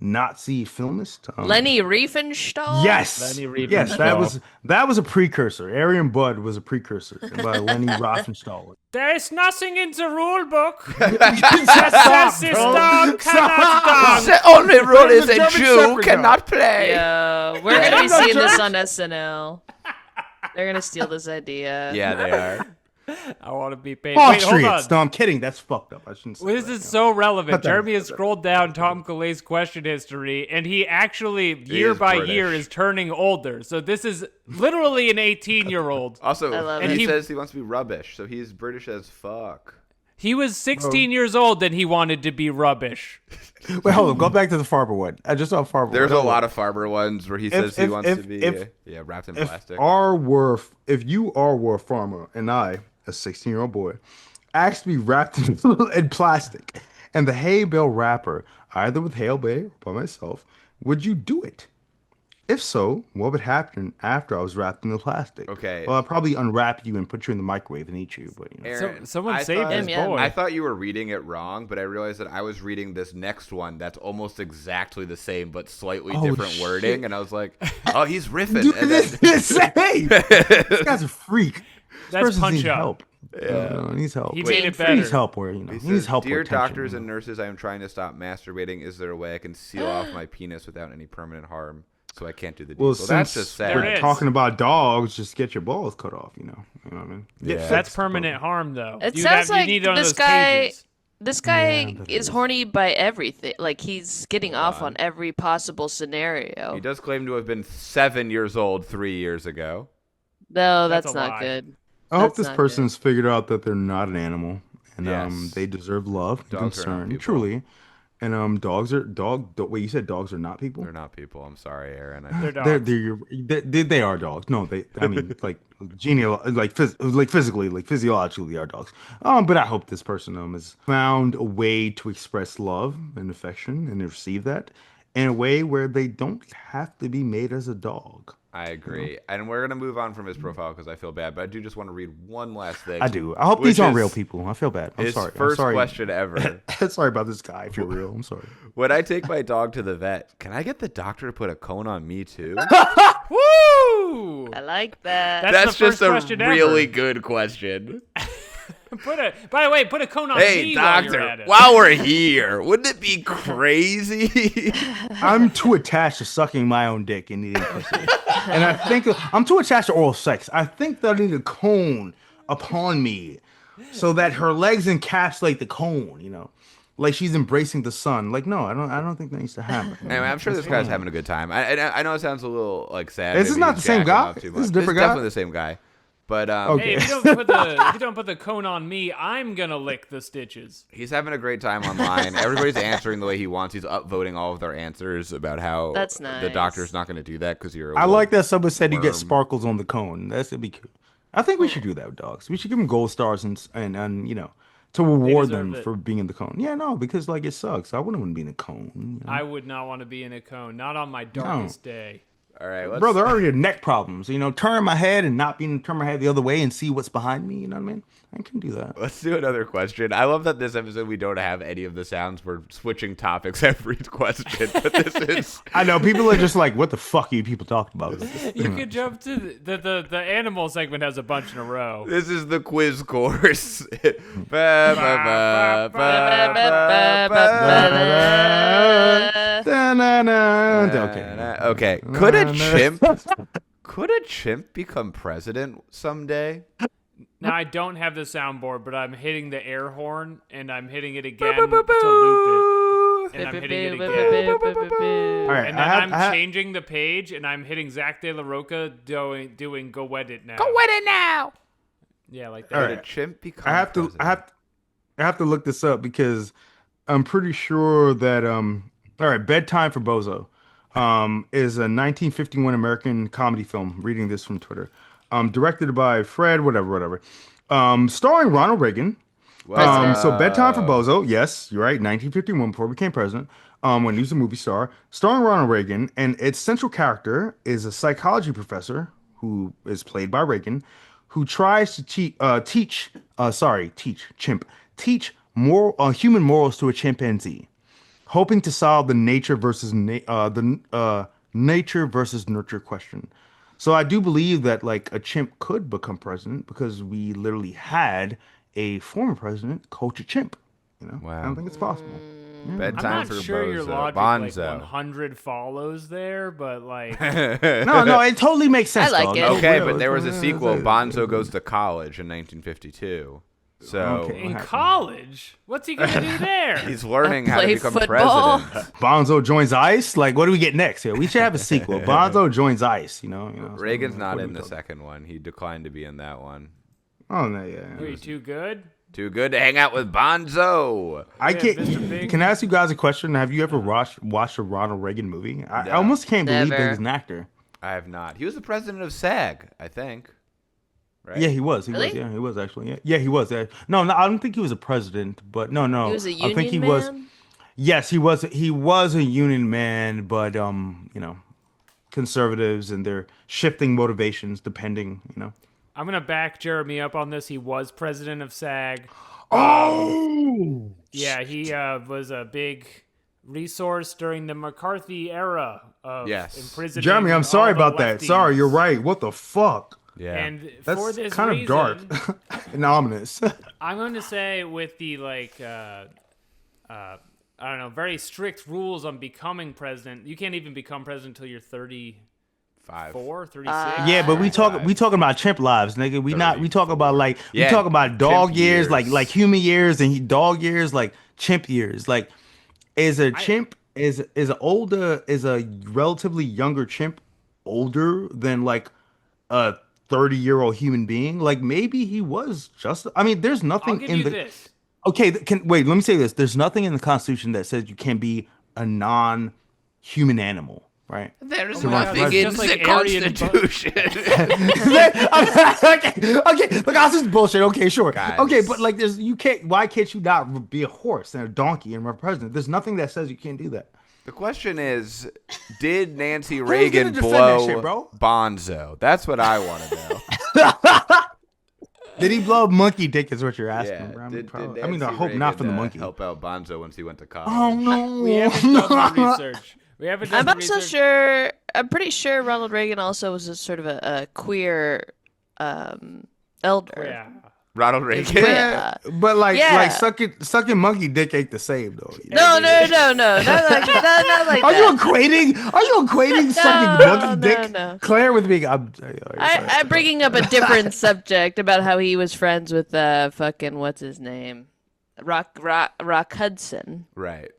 Nazi filmist.
Lenny Riefenstahl.
Yes,
Lenny
yes,
Riefenstahl.
that was a precursor. Aryan Bud was a precursor by Lenny Riefenstahl.
There is nothing in the rule book
Stop,
this
bro.
dog cannot
Stop.
The only rule
There's
is
a
a
German
Jew
Shepherd
cannot play.
Yeah, we're gonna be seeing this on SNL. They're gonna steal this idea.
Yeah, they are.
I want to be paid.
Wall
Wait, hold
Street.
on.
No, I'm kidding. That's fucked up. I shouldn't say
This
that,
is so relevant.
Cut that.
Jeremy has scrolled down Tom Calay's question history, and he actually, year
is
by
British.
year, is turning older. So this is literally an 18-year-old.
Also,
I love
he
it. And he-
says he wants to be rubbish, so he's British as fuck.
He was 16 years old, and he wanted to be rubbish.
Wait, hold on. Go back to the Farber one. I just saw Farber.
There's
one.
a lot of Farber ones where he says he wants to be wrapped in plastic.
If you were a farmer and I, a 16-year-old boy, asked to be wrapped in plastic and the hay bale wrapper, either with hay bale or by myself, would you do it? If so, what would happen after I was wrapped in the plastic?
Okay.
Well, I'd probably unwrap you and put you in the microwave and eat you. But
Aaron,
Someone
I
saved
thought-
this
Yeah.
boy.
I thought you were reading it wrong, but I realized that I was reading this next one that's almost exactly the same but slightly
Oh,
different
shit.
wording, and I was like, "Oh, he's riffing."
Dude,
And
this
then,
is insane. This guy's a freak. This
That's
person
punch
needs
up.
help. He needs help.
He
Wait,
made it
He needs
better.
help where
he
he needs
says,
help.
"Dear
or attention,
doctors and nurses, I am trying to stop masturbating. Is there a way I can seal off my penis without any permanent harm, so I can't do the deed?"
Well,
Well, that's just
There
sad.
it
we're
is.
talking about dogs, just get your balls cut off. You know what I mean?
Yeah.
That's permanent harm, though.
It
You
sounds
you
like
need one of
this
those
guy.
cages.
This guy
Yeah, that
is
is.
horny by everything. Like he's getting off on every possible scenario.
He does claim to have been 7 years old 3 years ago.
No,
That's
that's
a
not
lie.
good.
I hope
That's
this
not
person's figured out that they're not an animal, and
Yes.
they deserve love, and
Dogs are not
concern,
people.
truly. And dogs are Wait, you said dogs are not people?
They're not people. I'm sorry, Aaron.
They're dogs.
They are dogs. No, I mean, like physically, like physiologically, they are dogs. But I hope this person has found a way to express love and affection and receive that in a way where they don't have to be made as a dog.
I agree. And we're going to move on from his profile because I feel bad, but I do just want to read one last thing.
I do. I hope
Which
these aren't
is
real people. I feel bad. I'm
His
sorry.
first
I'm sorry.
question ever.
Sorry about this guy. If you're real, I'm sorry.
When I take my dog to the vet, can I get the doctor to put a cone on me too?
Woo!
I like that.
That's the
just
first
a
question ever.
really good question.
By the way, put a cone on
Hey,
me while you're
doctor,
at it.
while we're here, wouldn't it be crazy?
I'm too attached to sucking my own dick and eating pussy. And I think I'm too attached to oral sex. I think that I need a cone upon me so that her legs encapsulate the cone, like she's embracing the sun. Like, no, I don't think that needs to happen.
Anyway, I'm sure this guy's having a good time. I know it sounds a little like sad.
This is
maybe
not
he's
the same
jacking
guy?
off too
This is
much.
a different guy?
Definitely the same guy. But
Okay.
Hey, if you don't put the cone on me, I'm gonna lick the stitches.
he's having a great time online. Everybody's answering the way he wants. He's upvoting all of their answers about how
That's
the
nice.
doctor's not going to do that because you're.
I like that someone said you get
worm.
sparkles on the cone. That's it'd be cool. I think we should do that with dogs. We should give them gold stars and to reward
deserve
them
it.
for being in the cone. Yeah, no, because like it sucks. I wouldn't want to be in a cone.
I would not want to be in a cone, not on my darkest day.
All right, let's,
Bro, there are already neck problems. Turn my head and not turn my head the other way and see what's behind me. You know what I mean? I can do that.
let's do another question. I love that this episode we don't have any of the sounds. We're switching topics every question, but this is.
I know people are just like, what the fuck are you people talking about?
You could jump to the animal segment has a bunch in a row.
This is the quiz course. Ba, ba, ba, ba, ba, ba, ba. Okay. Could a chimp become president someday?
Now I don't have the soundboard, but I'm hitting the air horn and I'm hitting it again to loop it. And I'm hitting it again.
All right,
And then I'm changing the page and I'm hitting Zach De La Roca doing Go Wet It Now.
Go wet it now.
Yeah, like that.
All
Could
right.
a chimp become
I
president?
have to look this up because I'm pretty sure that all right, Bedtime for Bozo is a 1951 American comedy film. Reading this from Twitter. Directed by Fred whatever. Starring Ronald Reagan.
Wow.
So Bedtime for Bozo, yes, you're right, 1951 before he became president. When he was a movie star, starring Ronald Reagan, and its central character is a psychology professor who is played by Reagan, who tries to teach human morals to a chimpanzee, hoping to solve the nature versus nature versus nurture question. So I do believe that like a chimp could become president because we literally had a former president coach a chimp. You know, I
Wow.
don't think it's possible.
I'm
Bedtime
not
for
sure your
Bozo.
logic
Bonzo.
like 100 follows there, but like
No, it totally makes sense.
I like
dog.
it.
No,
Okay,
real.
but there was a
It's-
sequel,
it's-
Bonzo Goes to College in 1952. So
Okay.
in college, what's he gonna do there?
he's learning how to
Play
become
football.
president.
Bonzo joins ICE. Like, what do we get next here? We should have a sequel. Bonzo joins ICE. You know.
Reagan's
so,
not
what do
in
we
the
talk-
second one. He declined to be in that one.
Oh no, yeah.
Are you too good?
Too good to hang out with Bonzo.
I
Yeah,
can't.
Mr. Big.
Can I ask you guys a question? Have you ever watched a Ronald Reagan movie? I
No.
almost can't believe that
Never.
he's an actor.
I have not. He was the president of SAG, I think. Right?
Yeah, he was. He was.
Really?
Yeah, he was actually. Yeah, he was. Yeah. No, I don't think he was a president, but no.
He was a
I think he
union
was.
man?
Yes, he was. He was a union man, but conservatives and their shifting motivations depending.
I'm gonna back Jeremy up on this. He was president of SAG.
Oh.
Yeah, he was a big resource during the McCarthy era of
Yes.
imprisoning.
Jeremy, I'm
all
sorry
the
about that. Sorry,
lefties.
you're right. What the fuck?
Yeah.
And
That's
for this
kind
reason,
of dark and ominous.
I'm going to say with the I don't know, very strict rules on becoming president. You can't even become president until you're 34, 36.
Yeah, but we talking about chimp lives, nigga. We talk about we
Yeah,
talk about dog
chimp
years,
years.
like human years and dog years, like chimp years. Like, is a chimp is a relatively younger chimp older than like a 30-year-old human being? Like maybe he was just. I mean, there's
I'll
nothing
give
in
you
the.
this.
Okay, wait. Let me say this. There's nothing in the Constitution that says you can be a non-human animal, right?
There's
So my
nothing in
just like
the
Aryan
Constitution.
Okay. Look, this is bullshit. Okay, sure.
Guys.
Okay, but like, you can't. Why can't you not be a horse and a donkey and run for president? There's nothing that says you can't do that.
The question is, did Nancy
gonna
Reagan
defend that
blow
shit, bro?
Bonzo? That's what I want to know.
Did he blow monkey dick? Is what you're asking,
Yeah.
bro.
Did
I mean, I
Nancy
hope not for the
Reagan,
monkey.
help out Bonzo once he went to college.
Oh no.
We haven't done the research. We haven't done
I'm
the
also
research.
sure. I'm pretty sure Ronald Reagan also was a sort of a queer elder.
Yeah.
Ronald Reagan.
Yeah, but
Yeah.
like sucking monkey dick ain't the same though. You
No,
know?
not like
Are you
that.
equating sucking monkey
No,
dick?
no.
Claire with me.
I'm bringing up a different subject about how he was friends with fucking what's his name, Rock Hudson.
Right.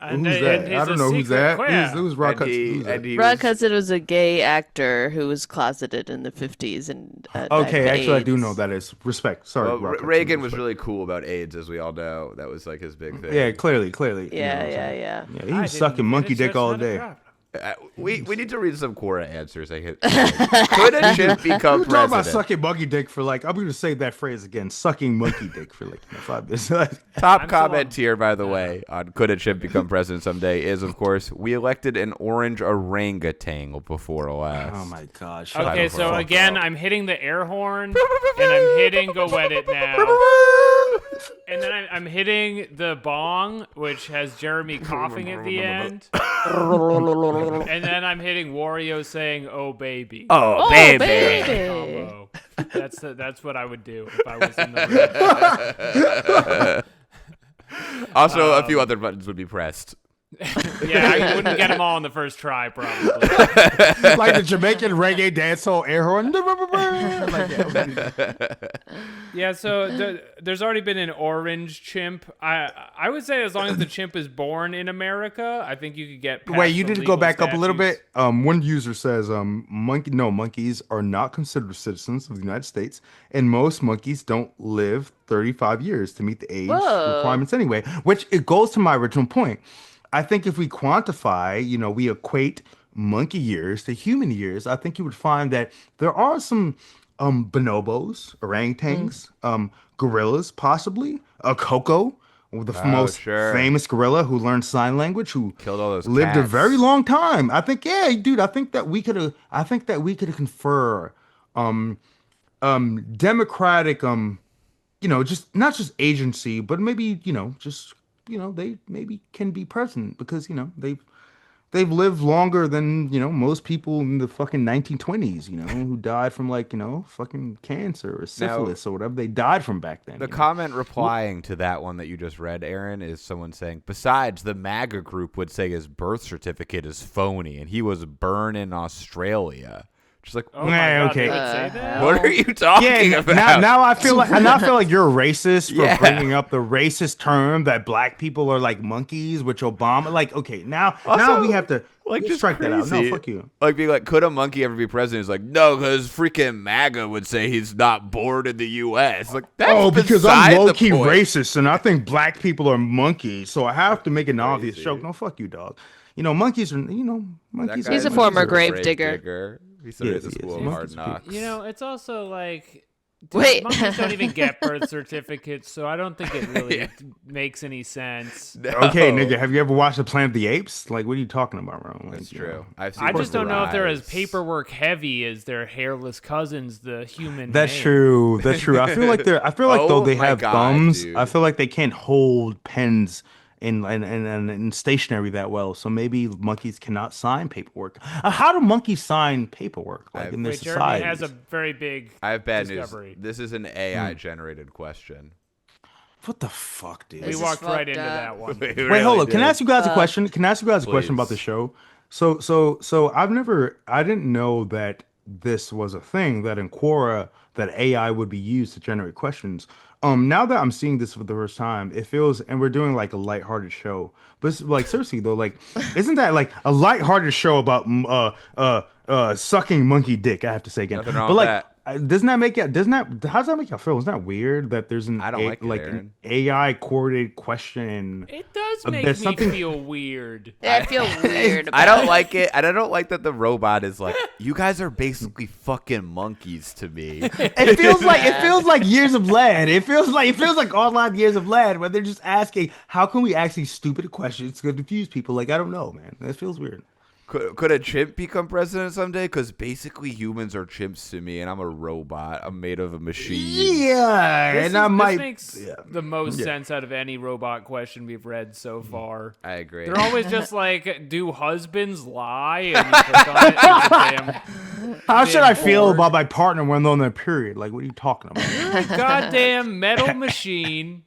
And
Who's
and
that?
he's
I
a
don't know who's
secret
that.
queer.
Who's Rock
And he-
Hudson? Who's that?
and he
Rock
was-
Hudson was a gay actor who was closeted in the 50s and died
Okay,
of
actually, I do
AIDS.
know that is respect. Sorry,
Well,
Rock Hudson,
Reagan was
respect.
really cool about AIDS, as we all know. That was like his big thing.
Yeah, clearly. you know what I'm
Yeah.
saying?
Yeah,
Yeah, he
I
was
didn't
sucking
finish
monkey dick
just
all
let it
day.
drop.
We need to read some Quora answers. Could a chimp become
We were talking about
president?
sucking monkey dick for like, I'm going to say that phrase again, sucking monkey dick for like 5 minutes.
Top
I'm
comment
still
here, by the way, on could a chimp become president someday is, of course, we elected an orange orangutan before last.
Oh my gosh.
Okay, so again, I'm hitting the air horn, and I'm hitting Go Wet It Now. And then I'm hitting the bong, which has Jeremy coughing at the end. And then I'm hitting Wario saying, "Oh baby."
Oh,
Oh,
baby.
baby.
Combo. That's what I would do if I was in the room.
Also, a few other buttons would be pressed.
Yeah, I wouldn't get them all on the first try, probably.
Like the Jamaican reggae dancehall air horn. Like,
Yeah, so there's already been an orange chimp. I would say as long as the chimp is born in America, I think you could get past
wait, you
the
need to go
legal
back up a little
statutes.
bit. One user says, monkeys are not considered citizens of the United States, and most monkeys don't live 35 years to meet the age
Whoa.
requirements anyway. Which it goes to my original point. I think if we quantify, we equate monkey years to human years, I think you would find that there are some bonobos, orangutans, gorillas, possibly a Coco, the most
sure.
famous gorilla who learned sign language, who
Killed all those
lived a
cats.
very long time. I think, yeah, dude, I think that we could confer democratic just not just agency, but maybe just they maybe can be president because they've lived longer than most people in the fucking 1920s, who died from fucking cancer or syphilis or whatever they died from back then.
The comment replying to that one that you just read, Aaron, is someone saying, besides, the MAGA group would say his birth certificate is phony and he was born in Australia. Just like,
Oh my God,
okay.
they would say that?
what are you talking about?
Now I feel like you're racist for
Yeah.
bringing up the racist term that black people are like monkeys, which Obama okay now we have to
just
strike that out. No,
crazy.
fuck you.
Like, being like, could a monkey ever be president? He's like, no, because freaking MAGA would say he's not born in the U.S. Like, that's
because I'm
beside the
low key
point.
racist and I think black people are monkeys, so I have to make an obvious joke. No, fuck you, dog. Monkeys are monkeys.
That
He's a
guy
former
was
grave digger.
He studied at
Yes,
the
he
School
is.
of Hard Knocks.
It's also like,
Wait.
monkeys don't even get birth certificates, so I don't think it really makes any sense.
No.
Okay, nigga, have you ever watched The Planet of the Apes? Like, what are you talking about, bro? Like,
That's true. I've seen
I just don't know if they're as
rise.
paperwork heavy as their hairless cousins, the human.
That's
male.
true. That's true. I feel like
Oh
though they
my
have
God,
thumbs,
dude.
I feel like they can't hold pens in stationary that well. So maybe monkeys cannot sign paperwork. How do monkeys sign paperwork in their
Wait, Jeremy
society?
has a very big
I have bad
discovery.
news. This is an AI-generated question.
What the fuck, dude?
We
This is
walked right
fucked
into
up.
that one.
Wait, hold up. Can I ask you guys a question? Can I ask you guys a question about the
Please.
show? So I didn't know that this was a thing that in Quora that AI would be used to generate questions. Now that I'm seeing this for the first time, it feels, and we're doing like a lighthearted show, but it's, like seriously though, like, isn't that like a lighthearted show about sucking monkey dick? I have to say again,
Nothing wrong
but
with
like.
that.
Doesn't that make you? How does that make you feel? Isn't that weird that there's
I don't like it,
an
Aaron.
AI coordinated question?
It does make
There's
me
something-
feel weird.
Yeah, I feel weird about
I don't
it.
like it, and I don't like that the robot is like, you guys are basically fucking monkeys to me.
It feels like years of lead. It feels like online years of lead where they're just asking, how can we ask these stupid questions to confuse people? Like, I don't know, man. That feels weird.
Could a chimp become president someday? Because basically humans are chimps to me, and I'm a robot. I'm made of a machine.
Yeah,
This makes the most sense out of any robot question we've read so far.
I agree.
They're always just like, do husbands lie? And you click on it, it's a damn
How should I
damn
feel
board.
about my partner when they're on their period? Like, what are you talking about?
goddamn metal machine.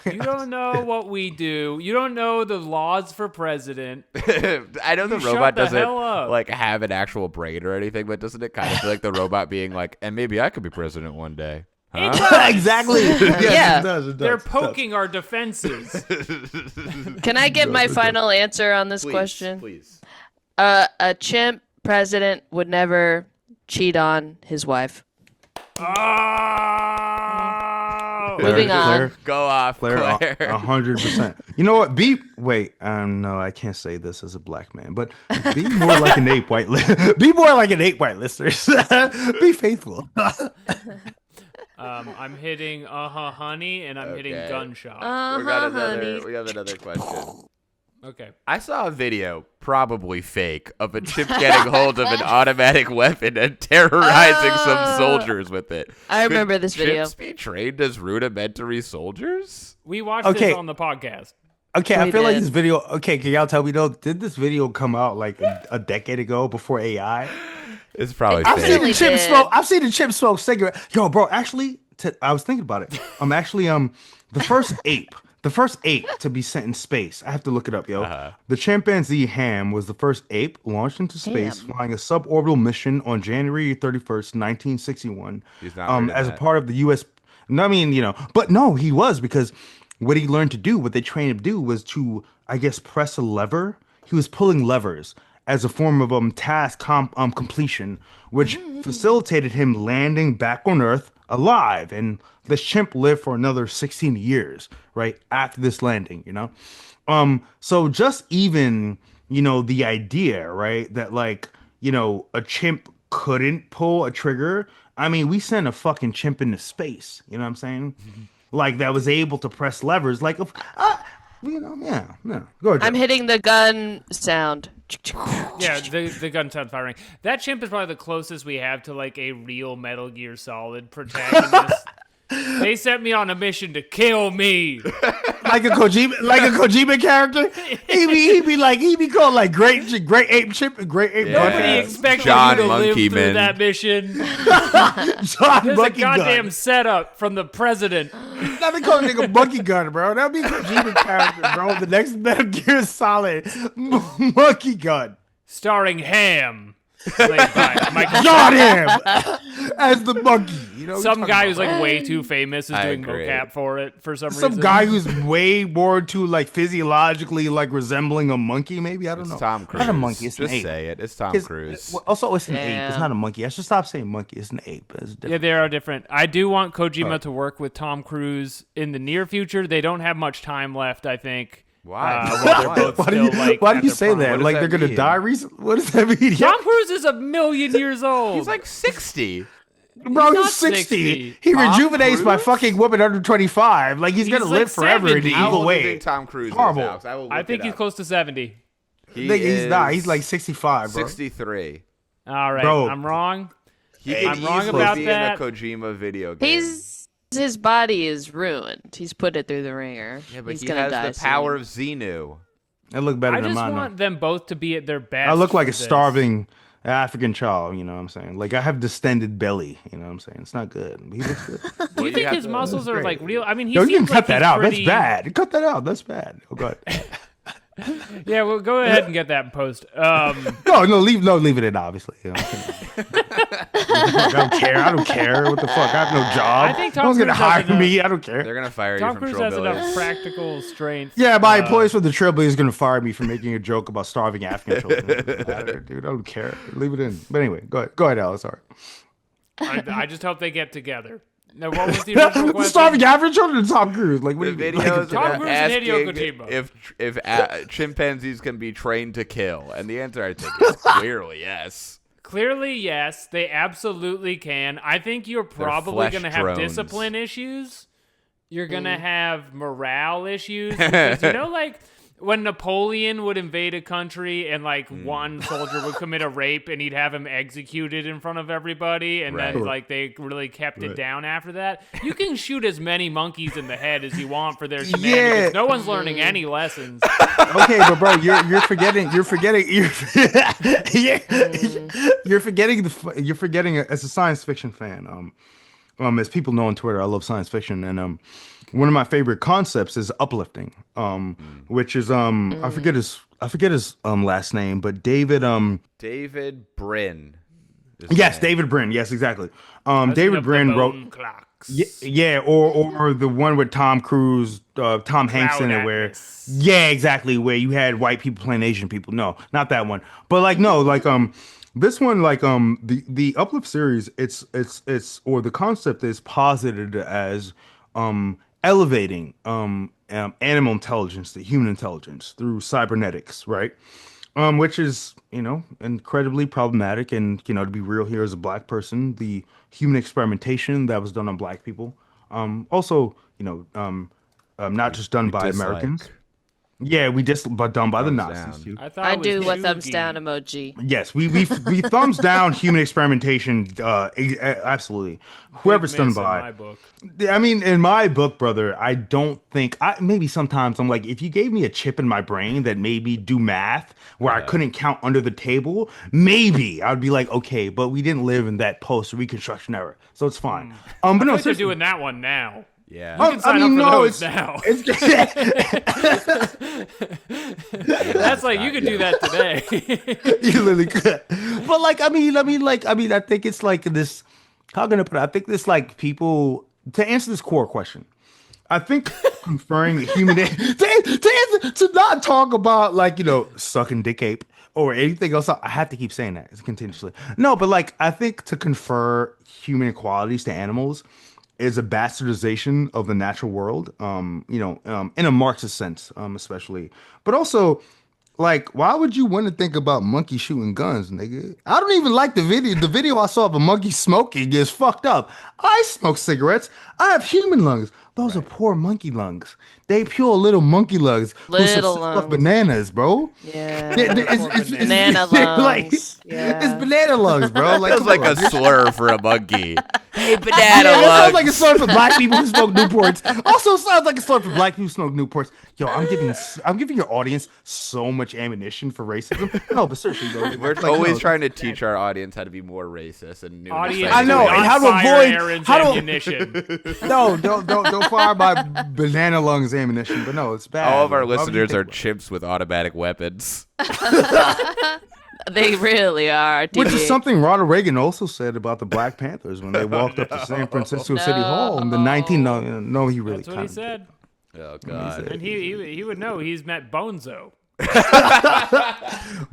You don't know what we do. You don't know the laws for president.
I know the
You shut
robot
the
doesn't
hell up.
like have an actual brain or anything, but doesn't it kind of feel like the robot being like, and maybe I could be president one day?
It
Huh?
does.
Exactly. Yes,
Yeah.
it does.
They're poking our defenses.
Can I give my final answer on this question?
Please.
A chimp president would never cheat on his wife.
Oh!
Moving on.
Go off, Claire.
100%. You know what? No, I can't say this as a black man, but be more like an ape, white. Be more like an ape, white listeners. Be faithful.
I'm hitting honey, and I'm hitting
Okay.
gunshot.
Honey.
We have another question.
Okay.
I saw a video, probably fake, of a chimp getting hold of an automatic weapon and terrorizing some soldiers with it.
I remember this video.
Chimps be trained as rudimentary soldiers?
We watched
Okay.
this on the podcast.
Okay, I
We
feel like
did.
this video. Okay, can y'all tell me though? Did this video come out like a decade ago before AI?
It's probably
I've
fake.
seen Really did.
I've seen a chimp smoke cigarette. Yo, bro, actually, I was thinking about it. Actually, the first ape the first ape to be sent in space. I have to look it up, yo.
Uh-huh.
The chimpanzee Ham was the first ape launched into space,
Ham.
flying a suborbital mission on January 31st, 1961.
He's not weird in
As a
that.
part of the U.S. No, I mean, but no, he was because what he learned to do, what they trained him to do, was to, I guess, press a lever. He was pulling levers as a form of completion, which facilitated him landing back on Earth alive. And the chimp lived for another 16 years, right, after this landing, So just even, the idea, right, that like, a chimp couldn't pull a trigger. I mean, we sent a fucking chimp into space, you know what I'm saying? Like that was able to press levers, like, yeah. Go ahead.
I'm hitting the gun sound.
Yeah, the gun sound firing. That chimp is probably the closest we have to like a real Metal Gear Solid protagonist. They sent me on a mission to kill me.
Like a Kojima character. He be called like great ape chimp, great ape.
Yeah.
Nobody expected
John
you to live
Monkey
through
Man.
that mission.
John
There's a
Monkey
goddamn
Gun.
setup from the president.
Now they call a nigga Monkey Gun, bro. That'd be Kojima character, bro. The next Metal Gear Solid, Monkey Gun.
Starring Ham. Played by Michael
John him as the monkey.
Some guy who's like way too famous is
I
doing
agree.
mocap for it for some
some
reason.
guy who's way more too like physiologically like resembling a monkey. Maybe I don't know.
It's Tom Cruise.
Not a monkey. It's
Just
an ape.
say it. It's Tom
It's-
Cruise.
well, also, it's an ape. It's
Damn.
not a monkey. I should stop saying monkey. It's an ape. It's
Yeah,
different.
they are different. I do want Kojima to work with Tom Cruise in the near future. They don't have much time left, I think.
Why?
While they're both
Why do you,
still, like,
why do
at
you
their
say
prime.
that?
What does
Like
that
they're gonna
mean?
die recently? What does that mean?
Tom Cruise is 1,000,000 years old.
He's like 60.
Bro,
He's not
he's 60.
60.
He
Tom
rejuvenates by
Cruise?
fucking women under 25. Like he's gonna
He's
live
like
forever in
70.
the
How
evil
old do you
way.
think Tom Cruise
Horrible.
is, Alex? I will
I
look
think
it
he's
up.
close to 70.
He
Like, he's not.
is
He's like 65, bro.
63.
All right,
Bro.
I'm wrong.
He
Hey,
could
I'm wrong
easily
about
be
that.
in a Kojima video game.
His body is ruined. He's put it through the ringer.
Yeah, but
He's
he
gonna
has
die
the power
soon.
of Xenu.
I look better
I
than
just
mine.
want them both to be at their best.
I look like
for
a
this.
starving African child. You know what I'm saying? Like I have distended belly. You know what I'm saying? It's not good. He looks good.
Do you
you
think
have
his
to-
muscles are
great.
like real? I mean, he
Yo, you
seems
can
like
cut that
he's
out.
pretty...
That's bad. Cut that out. That's bad. Oh god.
Yeah, well, go ahead and get that in post.
No, leave it in. Obviously. You know what I'm saying? I don't care. What the fuck? I have no job.
I think Tom
no one's gonna
Cruise has
hire
enough-
me. I don't care.
They're gonna fire
Tom
you from
Cruise has enough
Trillbilly.
practical strength.
Yeah, my employees for the Trillbilly is gonna fire me for making a joke about starving African children. Dude, I don't care. Leave it in. But anyway, go ahead, Alice. Sorry.
I just hope they get together. Now, what was the original
The
question?
starving African children. Tom Cruise. Like what
The
do you mean?
videos
Tom
are
Cruise and Hideo
asking
Kojima.
if chimpanzees can be trained to kill, and the answer I think is clearly yes.
Clearly, yes, they absolutely can. I think you're probably
flesh
going to have
drones.
discipline issues. You're going to have morale issues. Because, like when Napoleon would invade a country and like one soldier would commit a rape and he'd have him executed in front of everybody. And then
Right.
like they really kept it down after that. You can shoot as many monkeys in the head as you want for their shenanigans.
Yeah.
No one's learning any lessons.
Okay, but bro, you're forgetting you're forgetting as a science fiction fan. As people know on Twitter, I love science fiction, and one of my favorite concepts is uplifting. Which is I forget his last name, but David
David Brin. is
yes,
the name.
David Brin, yes, exactly.
Looking
David
up the
Brin wrote
bone clocks.
yeah, or the one with Tom Cruise, Tom Hanks in it, where
Atlas.
yeah, exactly, where you had white people playing Asian people. No, not that one, but like no, like this one, like the Uplift series, it's or the concept is posited as elevating animal intelligence to human intelligence through cybernetics, right? Which is, incredibly problematic. And, to be real here as a black person, the human experimentation that was done on black people, also, not just done by
dislike.
Americans. Yeah, but done by the
Thumbs
Nazis
down.
too.
I thought
I
it was
do a thumbs
Doogie.
down emoji.
Yes, we thumbs down human experimentation. Absolutely, whoever's
Big
done
miss in
by.
my book.
I mean, in my book, brother, I don't think maybe sometimes I'm like, if you gave me a chip in my brain that made me do math where I couldn't count under the table, maybe I'd be like, okay, but we didn't live in that post-Reconstruction era, so it's fine. But
I
no,
feel like they're
seriously,
doing that one now.
Yeah.
You can sign up for those now. That's like you could do that today.
You literally could. But like, I think it's like this. How can I put it? I think this like people to answer this core question. I think conferring human to not talk about like sucking dick ape or anything else. I have to keep saying that it's continuously. No, but like I think to confer human qualities to animals is a bastardization of the natural world. In a Marxist sense, especially, but also. Like, why would you want to think about monkey shooting guns, nigga? I don't even like the video. The video I saw of a monkey smoking is fucked up. I smoke cigarettes. I have human lungs. Those are poor monkey lungs. They pure little monkey lungs.
Little lungs.
Bananas, bro.
Yeah.
It's
banana lungs.
Like,
yeah.
It's banana lungs, bro. Like,
Feels like a slur for a monkey. Hey, banana
yeah,
lungs.
That sounds like a slur for black people who smoke Newports. Also sounds like a slur for black people who smoke Newports. Yo, I'm giving your audience so much ammunition for racism. No, but seriously, though,
We're always trying to teach our audience how to be more racist and new.
I know, and how to avoid
ammunition.
No, don't fire my banana lungs ammunition. But no, it's bad.
All of our listeners are chimps with automatic weapons.
They really are.
Which is something Ronald Reagan also said about the Black Panthers when they walked up to San Francisco City Hall in the 19. No, he really.
That's what he said.
Oh God!
And he would know. He's met Bonzo.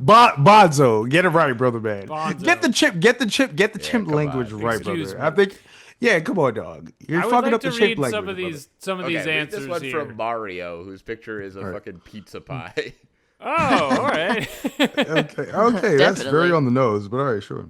Bonzo, get it right, brother man.
Bonzo.
Get the chimp language right,
Excuse
brother.
me.
I think. Yeah, come on, dog. You're
I would
fucking
like
up
to
the chimp
read
language.
some of these answers
this one
here.
from Mario, whose picture is a fucking pizza pie.
Oh, all right.
Okay, that's very on the nose, but all right, sure.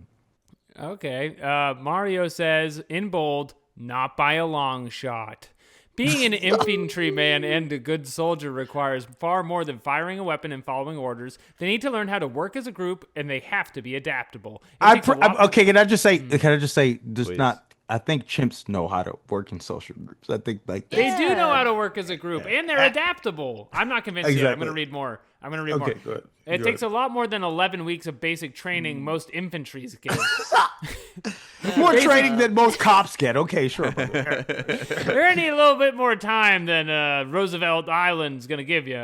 Okay. Mario says in bold, not by a long shot. Being an infantryman and a good soldier requires far more than firing a weapon and following orders. They need to learn how to work as a group, and they have to be adaptable.
Okay, can I just say,
Please.
not. I think chimps know how to work in social groups. I think like
They do know how to work as a group, and they're adaptable. I'm not convinced yet. I'm going to read more.
Okay,
more.
go ahead.
It takes a lot more than 11 weeks of basic training most infantries get.
More training than most cops get. Okay, sure.
They're going to need a little bit more time than Roosevelt Island's going to give you.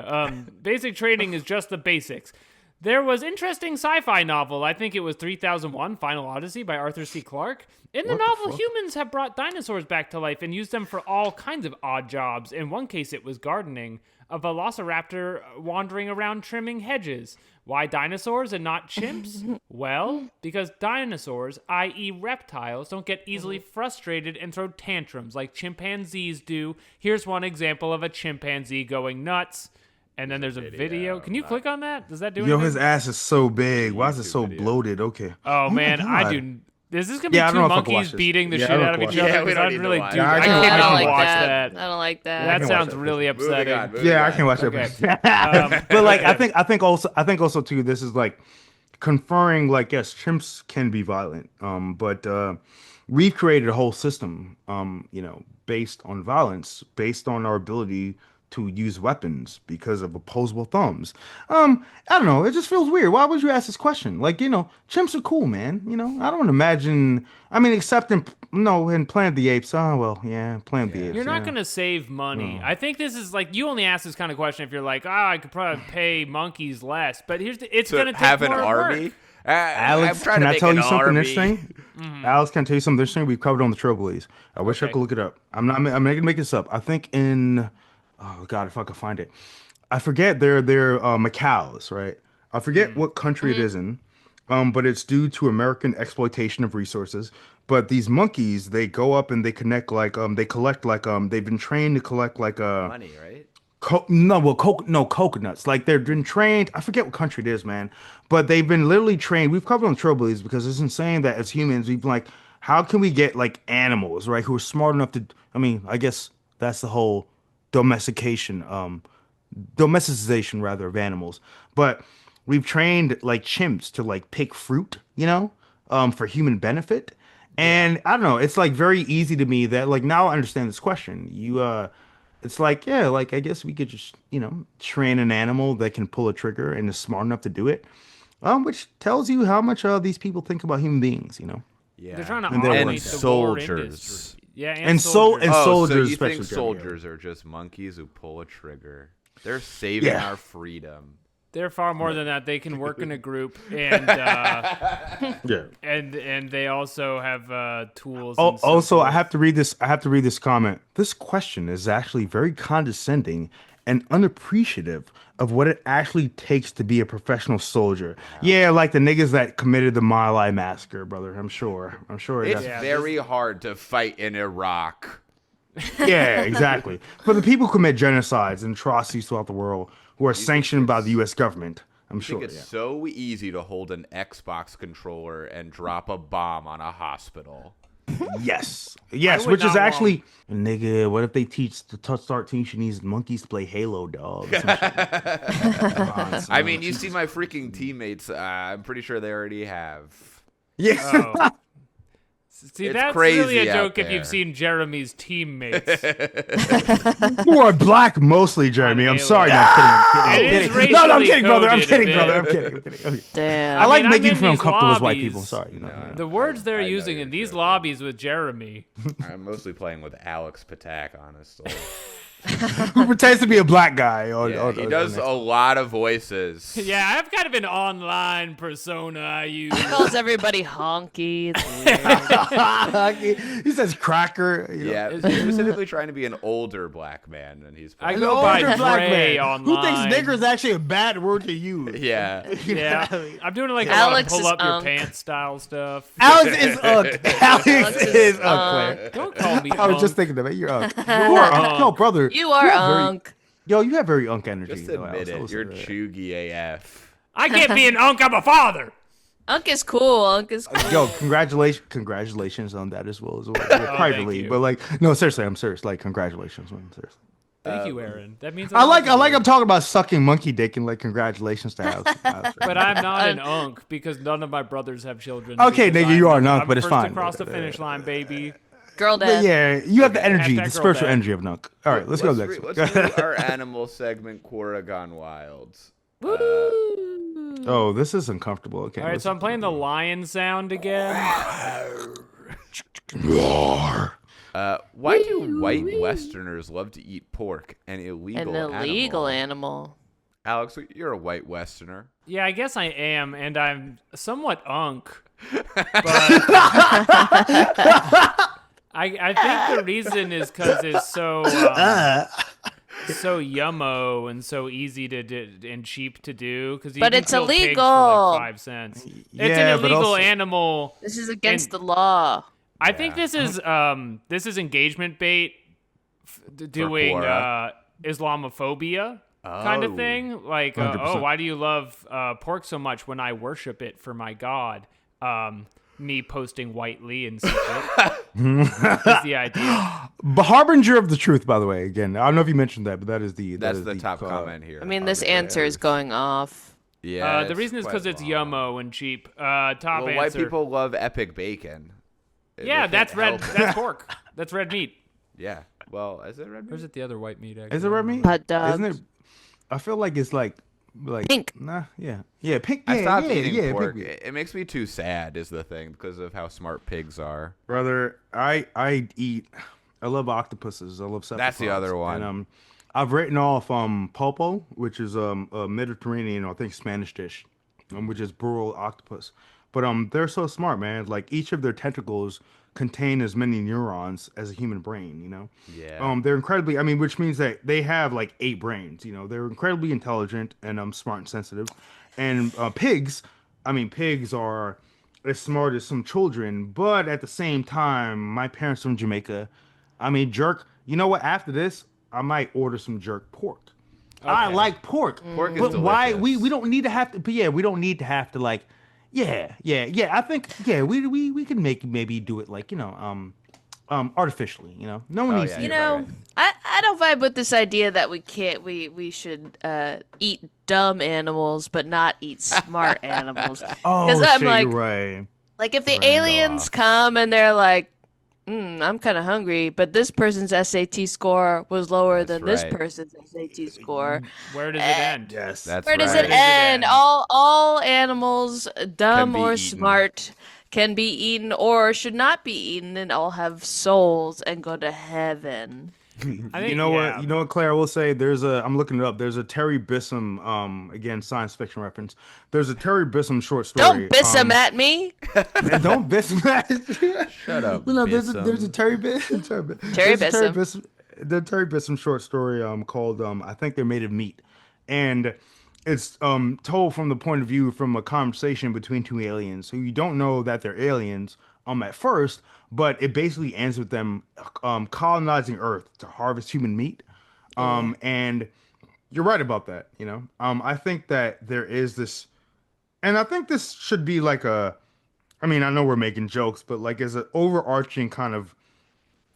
Basic training is just the basics. There was interesting sci-fi novel, I think it was 3001, Final Odyssey by Arthur C. Clarke. In the novel, humans have brought dinosaurs back to life and used them for all kinds of odd jobs. In one case, it was gardening. A velociraptor wandering around trimming hedges. Why dinosaurs and not chimps? Well, because dinosaurs, i.e. reptiles, don't get easily frustrated and throw tantrums like chimpanzees do. Here's one example of a chimpanzee going nuts. And then there's a video. Can you click on that? Does that do anything?
Yo, his ass is so big. Why is it so bloated? Okay.
Oh man, I do. Is this gonna be two monkeys beating the shit out of each other?
Yeah, we don't
I
need to
really
watch
do.
it.
I
I
can't
don't
even
like
watch
that.
that.
I don't like that.
That sounds really upsetting.
Yeah, I can watch that.
Okay.
But like, I think also too, this is like conferring. Like, yes, chimps can be violent. But we've created a whole system. Based on violence, based on our ability to use weapons because of opposable thumbs. I don't know. It just feels weird. Why would you ask this question? Like, chimps are cool, man. I don't imagine. I mean, except in Planet of the Apes. Oh well, yeah, Planet of the Apes.
You're not gonna save money. I think this is like you only ask this kind of question if you're like, I could probably pay monkeys less. But it's gonna take
have an
more
army.
work.
Alex,
I'm trying
can
to
I
make
tell
an
you something
army.
interesting? Alex, can I tell you something interesting? We've covered on the Trillbillies. I wish I
Okay.
could look it up. I'm not gonna make this up. I think in oh god, if I could find it. I forget they're macaws, right? I forget what country it is in. But it's due to American exploitation of resources. But these monkeys, they go up and they connect they collect they've been trained to collect
Money, right?
coconuts. Like they've been trained. I forget what country it is, man. But they've been literally trained. We've covered on Trillbillies because it's insane that as humans we've been like, how can we get like animals, right, who are smart enough to? I mean, I guess that's the whole domestication rather of animals. But we've trained like chimps to like pick fruit, for human benefit. And I don't know, it's like very easy to me that like now I understand this question. It's like, yeah, like I guess we could just, train an animal that can pull a trigger and is smart enough to do it. Which tells you how much these people think about human beings,
Yeah.
They're trying to
And they're
automate
working.
the war
soldiers.
industry. Yeah,
And
soldiers.
So
soldiers,
you
especially
think
Jeremy.
soldiers are just monkeys who pull a trigger? They're saving
Yeah.
our freedom.
They're far more than that. They can work in a group, and
Yeah.
and they also have tools.
Oh,
and so
also, I
forth.
have to read this. I have to read this comment. This question is actually very condescending and unappreciative of what it actually takes to be a professional soldier. Yeah, like the niggas that committed the My Lai massacre, brother. I'm sure.
It's
Yeah,
very hard to fight in Iraq.
Yeah, exactly. For the people who commit genocides and atrocities throughout the world who are sanctioned by the U.S. government, I'm
I
sure.
think it's
Yeah.
so easy to hold an Xbox controller and drop a bomb on a hospital.
Yes,
would
which is
not
actually, nigga. What if they start teaching these monkeys to play Halo, dog? Some shit.
I mean, you see my freaking teammates. I'm pretty sure they already have.
Yeah.
Oh. See,
It's
that's
crazy
really a
out
joke if
there.
you've seen Jeremy's teammates.
You are black mostly, Jeremy. I'm
Halo.
sorry. No, I'm kidding.
It is
I'm kidding. No, I'm
racially
kidding, brother. I'm
coded a
kidding,
bit.
brother. I'm kidding. Okay.
Damn.
I like
mean, I'm
making you
in
feel
these
uncomfortable as white
lobbies.
people. Sorry.
The words they're
I know
using
you're
in these
joking.
lobbies with Jeremy.
I'm mostly playing with Alex Patak, honestly.
Who pretends to be a black guy?
Yeah, he does a lot of voices.
Yeah, I have kind of an online persona I use.
He calls everybody honky. It's weird.
He says cracker. You know.
Yeah, specifically trying to be an older black man, and he's
I
An
go by
older black
Dre
man who thinks
online.
nigger is actually a bad word to use.
yeah.
Yeah, I'm doing like a
Alex
lot of
is
pull up your
unk.
pants style stuff.
Alex is Alex is
unk.
Claire.
Don't call me.
I was just
unk.
thinking of it. You're unk.
You're unk.
Yo, brother.
You are
have very-
unk.
Yo, you have very unk energy.
Just
though,
admit
Alex. I will
it.
say
You're
that.
chuggy AF.
I can't be an unk. I'm a father.
Unk is cool. Unk is cool.
Yo, congratulations on that as well.
thank
Privately,
you.
but like, no, seriously, I'm serious. Like, congratulations, man. Seriously.
Thank you, Aaron. That means a
I
lot
like
to me.
I'm talking about sucking monkey dick and like congratulations to Alex.
But I'm not an unk because none of my brothers have children.
Okay,
because
nigga, you are an
I'm
unk, but it's
first
fine.
across the finish line, baby.
Girl
But
dad.
yeah, you have the energy,
Hashtag
the
girl
spiritual
dad.
energy of Nunk. All right, let's go next.
Let's do our animal segment, Quora Gone Wild.
Woo.
Oh, this is uncomfortable. Okay.
All right, so I'm playing the lion sound again.
Why do white Westerners love to eat pork, an illegal
An illegal
animal?
animal.
Alex, you're a white Westerner.
Yeah, I guess I am, and I'm somewhat unk. But I think the reason is because it's so yummo and so easy to do and cheap to do. Because
But it's
kill pigs for
illegal.
like 5 cents. It's
Yeah,
an
but
illegal
also-
animal.
This is against
And-
the law.
I think this is engagement bait doing
Quora.
Islamophobia kind of
Oh.
thing. Like,
100%.
why do you love pork so much when I worship it for my God? Me posting whitely in secret is the idea.
The harbinger of the truth, by the way. Again, I don't know if you mentioned that, but that is the
That's the top comment here.
I mean, this answer is going off.
Yeah.
The reason is because it's yummo and cheap. Top
Well,
answer.
white people love epic bacon. They
Yeah,
can't
that's red.
help it.
That's pork. That's red meat.
Yeah. Well, is it red
Or is
meat?
it the other white meat? Actually?
Is it red meat?
Hot dogs.
Isn't it? I feel like it's like
Pink.
Nah, yeah, pink.
I
Yeah,
stopped
yeah,
eating
yeah,
pork.
pink meat.
It makes me too sad, is the thing, because of how smart pigs are.
Brother, I love octopuses. I love cephalopods.
That's the other one.
And I've written off pulpo, which is a Mediterranean, I think Spanish dish, which is burrowed octopus. But they're so smart, man. Like each of their tentacles contain as many neurons as a human brain. You know.
Yeah.
They're incredibly. I mean, which means that they have like 8 brains. You know, they're incredibly intelligent and smart and sensitive. And pigs, I mean, pigs are as smart as some children, but at the same time, my parents from Jamaica. I mean, jerk. You know what? After this, I might order some jerk pork. I like pork.
Pork is
But why
delicious.
we don't need to have to? But yeah, we don't need to have to like. Yeah. I think we can maybe do it like artificially. You know, no one
Oh,
needs
yeah,
to.
You
you're
know, I don't vibe with this idea that we should eat dumb animals but not eat smart animals.
Oh,
'Cause I'm
shit,
like-
you're right.
Like if the aliens come and they're like, I'm kind of hungry, but this person's SAT score was lower
That's
than this
right.
person's SAT score.
Where does it end?
Yes.
That's
Where does
right.
it end? All animals, dumb
be
or
eaten.
smart, can be eaten or should not be eaten and all have souls and go to heaven.
I think,
You know what?
yeah.
You know what, Claire? I will say I'm looking it up. There's a Terry Bissum, again, science fiction reference. There's a Terry Bissum short story.
Don't biss them at me.
And don't Bissum.
Shut up.
No, there's a
Bissum.
Terry Bissum.
Terry
There's a Terry
Bissum.
Bissum. The Terry Bissum short story called I think They're Made of Meat, and it's told from the point of view from a conversation between two aliens who you don't know that they're aliens at first, but it basically ends with them colonizing Earth to harvest human meat. And you're right about that, you know. I think that there is this, and I think this should be like I mean, I know we're making jokes, but like as an overarching kind of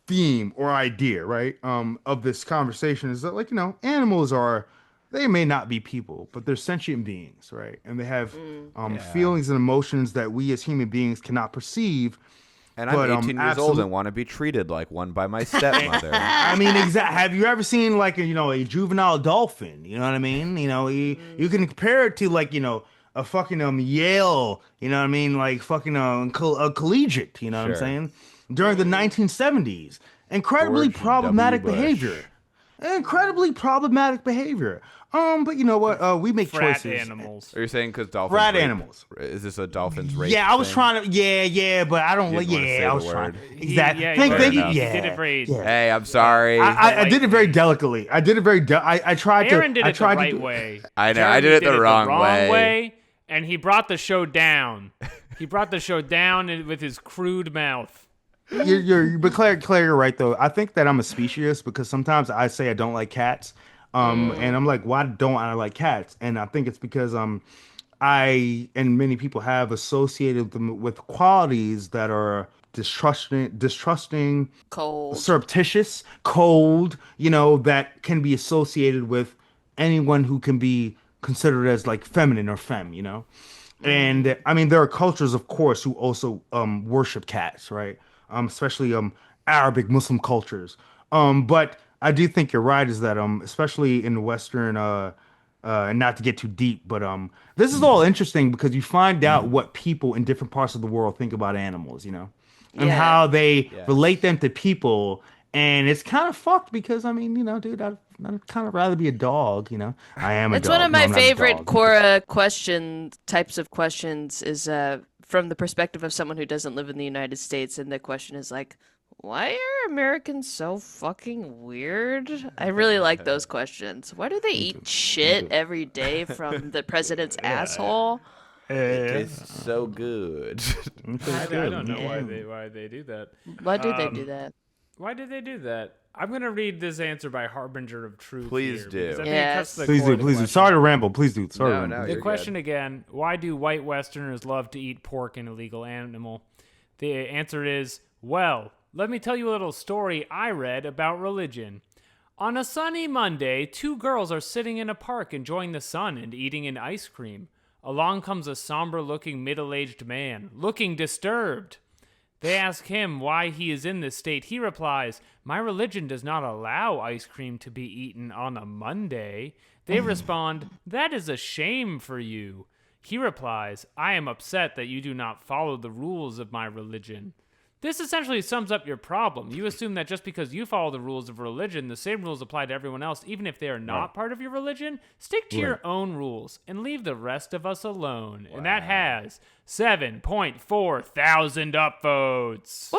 theme or idea, right? Of this conversation is that, like, you know, animals are, they may not be people, but they're sentient beings, right? And they have feelings and emotions that we as human beings cannot perceive.
And
But,
I'm 18 years old
absolute-
and want to be treated like one by my stepmother.
I mean, have you ever seen like a juvenile dolphin? You know what I mean? You know, you can compare it to like, you know, a fucking Yale. You know what I mean? Like fucking a collegiate. You know what I'm
Sure.
saying? During the 1970s, incredibly
George W.
problematic
Bush.
behavior. Incredibly problematic behavior. But you know what? We make
Frat
choices.
animals.
Are you saying because dolphins?
Rat
rape-
animals.
Is this a dolphins rape?
Yeah, I was
thing?
trying to. Yeah, but I don't.
You didn't wanna say
I
the
was trying.
word.
Exactly.
Yeah,
Thank
fair
you.
enough.
Yeah.
He did it very.
Yeah.
Hey, I'm sorry.
I did it very delicately. I did it very. I tried to.
Aaron did
I
it the
tried
right
to do,
way.
I know,
Jeremy
I did it the wrong way.
And he brought the show down. He brought the show down with his crude mouth.
But Claire, you're right though. I think that I'm a speciesist because sometimes I say I don't like cats, and I'm like, why don't I like cats? And I think it's because I and many people have associated them with qualities that are distrusting,
Cold.
surreptitious, cold. You know, that can be associated with anyone who can be considered as like feminine or femme. You know. And I mean, there are cultures, of course, who also worship cats, right? Especially Arabic Muslim cultures. But I do think you're right, is that especially in the Western, and not to get too deep, but this is all interesting because you find out what people in different parts of the world think about animals, you know, and
Yeah.
how they relate them to people. And it's kind of fucked because I mean, you know, dude, I'd kind of rather be a dog, you know. I am a
It's
dog.
one of
No,
my
I'm not a
favorite
dog.
Quora types of questions is from the perspective of someone who doesn't live in the United States, and the question is like, why are Americans so fucking weird? I really like those questions. Why do they eat shit every day from the president's asshole?
It's so good.
I don't know why they do that.
Why do they do that?
Why did they do that? I'm gonna read this answer by Harbinger of Truth.
Please
here,
do.
because I think it
Yes.
cuts to the
Please
core
do,
of the
please do.
question.
Sorry to ramble. Please do. Sorry.
No,
to ramble.
no,
The
you're
question
good.
again: why do white Westerners love to eat pork, an illegal animal? The answer is, well, let me tell you a little story I read about religion. On a sunny Monday, two girls are sitting in a park enjoying the sun and eating an ice cream. Along comes a somber-looking middle-aged man, looking disturbed. They ask him why he is in this state. He replies, "My religion does not allow ice cream to be eaten on a Monday." They respond, "That is a shame for you." He replies, "I am upset that you do not follow the rules of my religion." This essentially sums up your problem. You assume that just because you follow the rules of religion, the same rules apply to everyone else, even if they are not part of your religion. Stick to your own rules and leave the rest of us alone. And that has 7.4 thousand upvotes.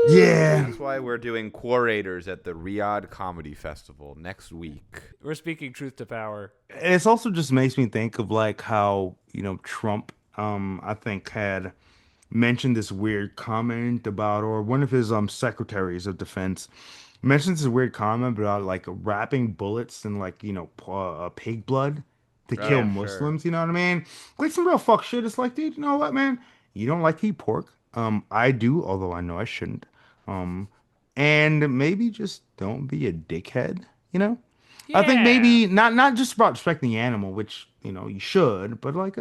Yeah.
That's why we're doing Quorators at the Riyadh Comedy Festival next week.
We're speaking truth to power.
It's also just makes me think of like how, you know, Trump, I think had mentioned this weird comment about, or one of his secretaries of defense mentions this weird comment about like wrapping bullets in like, you know, pig blood to kill
sure.
Muslims. You know what I mean? Like some real fuck shit. It's like, dude, you know what, man? You don't like to eat pork. I do, although I know I shouldn't. And maybe just don't be a dickhead. You know? I think
Yeah.
maybe not just about respecting the animal, which, you know, you should, but like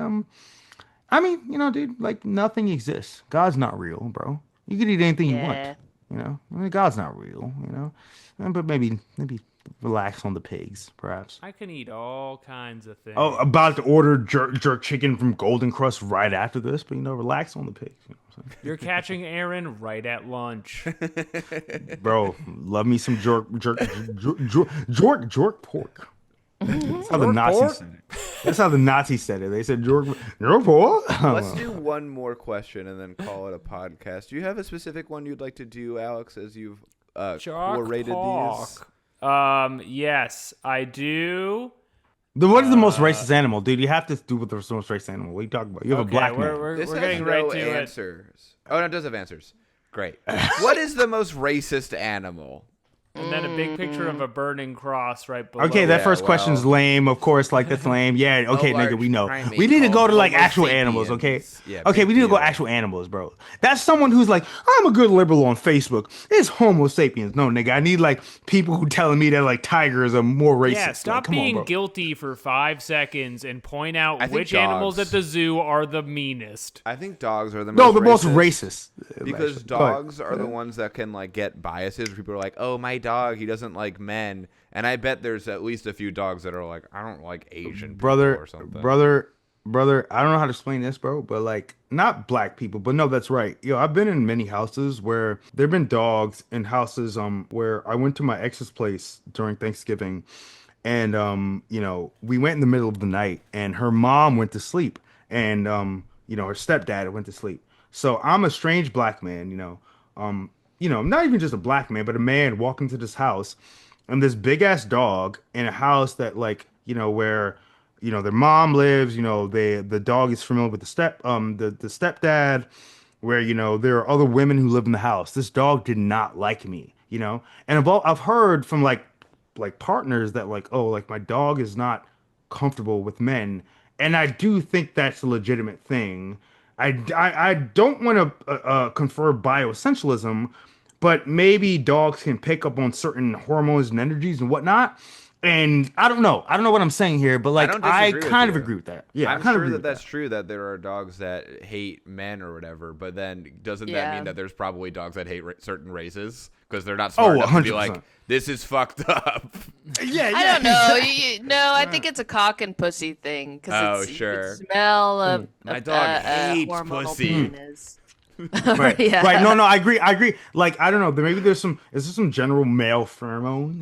I mean, you know, dude, like nothing exists. God's not real, bro. You can eat anything you want.
Yeah.
You know, I mean, God's not real. You know, but maybe relax on the pigs, perhaps.
I can eat all kinds of things.
Oh, about to order jerk chicken from Golden Crust right after this, but relax on the pigs. You know what I'm
You're catching Aaron right at lunch.
saying? Bro, love me some jerk pork. That's how the Nazis said it. That's how the Nazis said it. They said jerk pork.
Let's do one more question and then call it a podcast. Do you have a specific one you'd like to do, Alex, as you've rated these?
Yes, I do.
What is the most racist animal, dude? You have to do with the most racist animal. What are you talking about? You have a black man.
We're
This has
getting
no
right to it.
answers. Oh, no, it does have answers. Great. What is the most racist animal?
And then a big picture of a burning cross right below.
Okay, that
Yeah,
first question's lame. Of course, like that's lame. Yeah, okay,
large
nigga, we know.
primate
We need to go
called
to like
Homo
actual animals, okay?
sapiens. Yeah,
okay,
big
we need to go
deal.
actual animals, bro. That's someone who's like, I'm a good liberal on Facebook. It's Homo sapiens. No, nigga, I need like people who telling me that like tigers are more racist.
Yeah,
Like,
stop
come on,
being
bro.
guilty for 5 seconds and point out
I think
which animals
dogs.
at the zoo are the meanest.
I think dogs are the
No,
most
the most
racist.
racist.
Because
actually. Go ahead.
dogs are the ones that can like get biases. People are like, "Oh, my dog, he doesn't like men," and I bet there's at least a few dogs that are like, "I don't like Asian people,"
brother,
or something.
brother. I don't know how to explain this, bro, but like not black people, but no, that's right. Yo, I've been in many houses where there've been dogs in houses where I went to my ex's place during Thanksgiving, and we went in the middle of the night, and her mom went to sleep, and her stepdad went to sleep. So I'm a strange black man, not even just a black man, but a man walking to this house, and this big ass dog in a house that where their mom lives, the dog is familiar with the stepdad, where there are other women who live in the house. This dog did not like me, and I've heard from like partners that my dog is not comfortable with men, and I do think that's a legitimate thing. I don't want to confer bioessentialism, but maybe dogs can pick up on certain hormones and energies and whatnot. And I don't know what I'm saying here, but like
don't
I
disagree with
kind of
you.
agree with that. Yeah,
I'm
I kind of
sure
agree
that
with
that's true that there are dogs that hate men or whatever, but then doesn't that mean
Yeah.
that there's probably dogs that hate certain races because they're not smart enough to be like,
100%.
this is fucked up?
Yeah,
I don't know. No, I think it's a cock and pussy thing.
Oh,
It's,
sure.
You can smell
My dog hates
hormonal
pussy.
penis.
Right.
Yeah.
Right. No, I agree. Like, I don't know. Maybe is there some general male pheromone,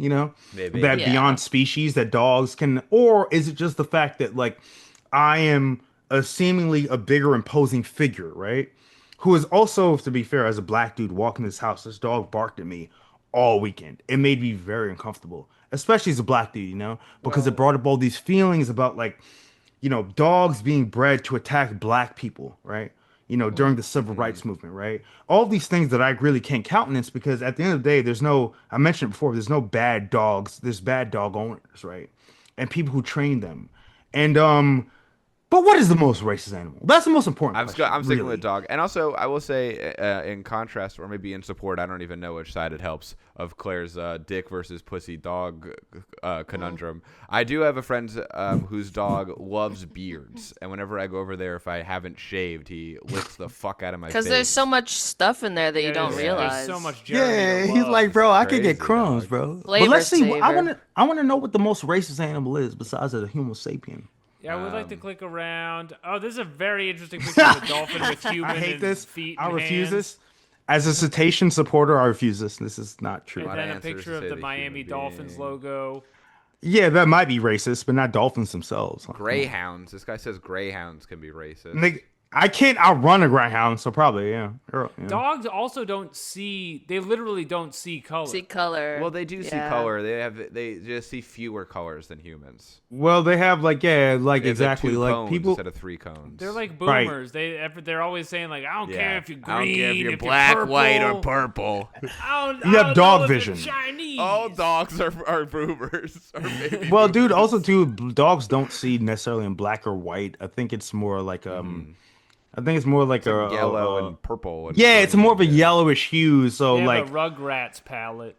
Maybe.
that
Yeah.
beyond species that dogs can, or is it just the fact that like I am seemingly a bigger imposing figure, right? Who is also, to be fair, as a black dude walking this house, this dog barked at me all weekend. It made me very uncomfortable, especially as a black dude, because it brought up all these feelings about like, dogs being bred to attack black people, right? During the civil rights movement, right? All these things that I really can't countenance because at the end of the day, I mentioned it before, there's no bad dogs, there's bad dog owners, right? And people who train them. And, but what is the most racist animal? That's the most important question,
I'm sticking
really.
with dog. And also, I will say, in contrast, or maybe in support, I don't even know which side it helps, of Claire's dick versus pussy dog conundrum. I do have a friend whose dog loves beards. And whenever I go over there, if I haven't shaved, he licks the fuck out of my face.
Because there's so much stuff in there that you don't
There's
realize.
so much Jeremy
Yeah,
to
he's
love.
like, bro, I could
crazy,
get crumbs,
dog.
bro. But
Flavor
let's see. I
saver.
want to know what the most racist animal is besides the Homo sapien.
Yeah, I would like to click around. Oh, this is a very interesting picture of a dolphin with human
I hate
and
this.
feet
I
and
refuse
hands.
this. As a cetacean supporter, I refuse this. This is not true.
And
lot of
then a
answers
picture
to
of
say
the
the
Miami
human
Dolphins
being.
logo.
Yeah, that might be racist, but not dolphins themselves.
Greyhounds. This guy says greyhounds can be racist.
Nigga, I can't outrun a greyhound, so probably, yeah.
Dogs also don't see. They literally don't see color.
See color.
Well, they do see
Yeah.
color. They just see fewer colors than humans.
Well, they have
They have,
exactly
2
like
cones
people.
instead of 3 cones.
They're like
Right.
boomers. They're always saying like, I don't care if you're green,
I don't care if you're
if
black,
purple.
white, or purple.
I
You have
don't
dog
know if
vision.
you're Chinese.
All dogs are boomers. Or baby
Well,
boomers.
dude, also too, dogs don't see necessarily in black or white. I think it's more like I think it's more like a
yellow and purple. And
yeah, it's more of a
green,
yellowish hue. So
They
like
have a Rugrats palette.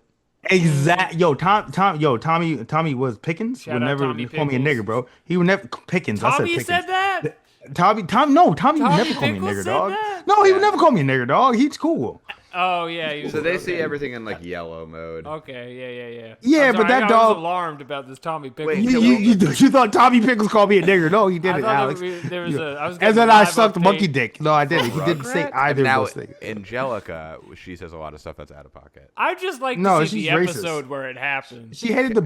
exact. Tommy was Pickens.
Shout
would
out
never
Tommy
call me a
Pickles.
nigger, bro. He would never Pickens. I said
Tommy
Pickens.
said that.
Tommy would
Tommy
never call me a
Pickles
nigger,
said
dog.
that?
No, he would
Yeah.
never call me a nigger, dog. He's cool.
Oh yeah. He was,
So they see
okay.
everything in like yellow mode.
Okay, yeah.
Yeah,
I'm
but
sorry,
that
I
dog-
was alarmed about this Tommy Pickles.
Wait,
You thought Tommy Pickles called me a nigger? No, he
I
didn't,
thought
Alex.
there was a. I was
And
getting
then
a
I
live
sucked
update.
monkey dick. No, I didn't. He didn't say
And
either of
now
those things.
Angelica, she says a lot of stuff that's out of pocket.
I just like
No,
to see
she's
the
racist.
episode where it happened.
She hated the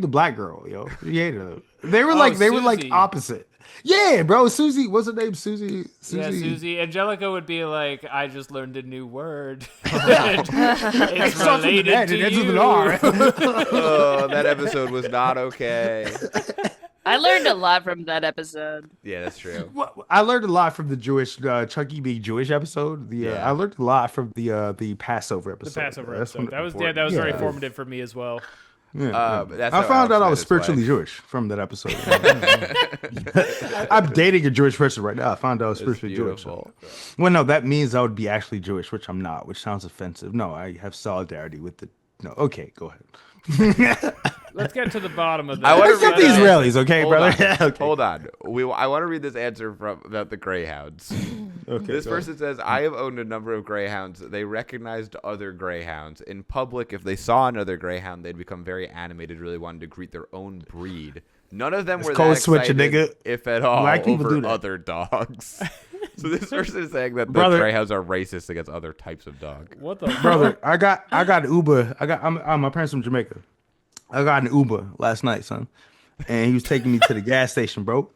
black girl, yo. She hated her. They were
Oh,
like
Susie.
opposite. Yeah, bro. Susie, what's her name? Susie.
Yeah, Susie. Angelica would be like, I just learned a new word. It's
starts with an
related
N,
to
it ends with an
you.
R.
Oh, that episode was not okay.
I learned a lot from that episode.
Yeah, that's true.
Well, I learned a lot from the Jewish Chucky being Jewish episode.
Yeah.
I learned a lot from the Passover
The
episode.
Passover
That's
episode.
one-
That was very
Yeah.
formative for me as well.
Yeah,
but that's
I
how
found
Alex
out I
met
was
his
spiritually
wife.
Jewish from that episode. I'm dating a Jewish person right now. I found out I was
It's
spiritually Jewish.
beautiful.
Well, no, that means I would be actually Jewish, which I'm not, which sounds offensive. No, I have solidarity with the. No, okay, go ahead.
Let's get to the bottom of that.
I wanna
Except
read
the
that.
Israelis, okay,
Hold
brother?
on.
Okay.
Hold on. I want to read this answer from about the greyhounds.
Okay,
This
go
person says, I have owned a number of greyhounds. They recognized other greyhounds. In public, if they saw another greyhound, they'd become very animated, really wanted to greet their own breed. None of them
It's
were
code
that
switching,
excited,
nigga.
if at all,
Black people
over
do that.
other dogs. So this person is saying that the
Brother-
greyhounds are racist against other types of dog.
What the
Brother, I got an Uber. My parents from Jamaica. I got an Uber last night, son, and he was taking me to the gas station, bro.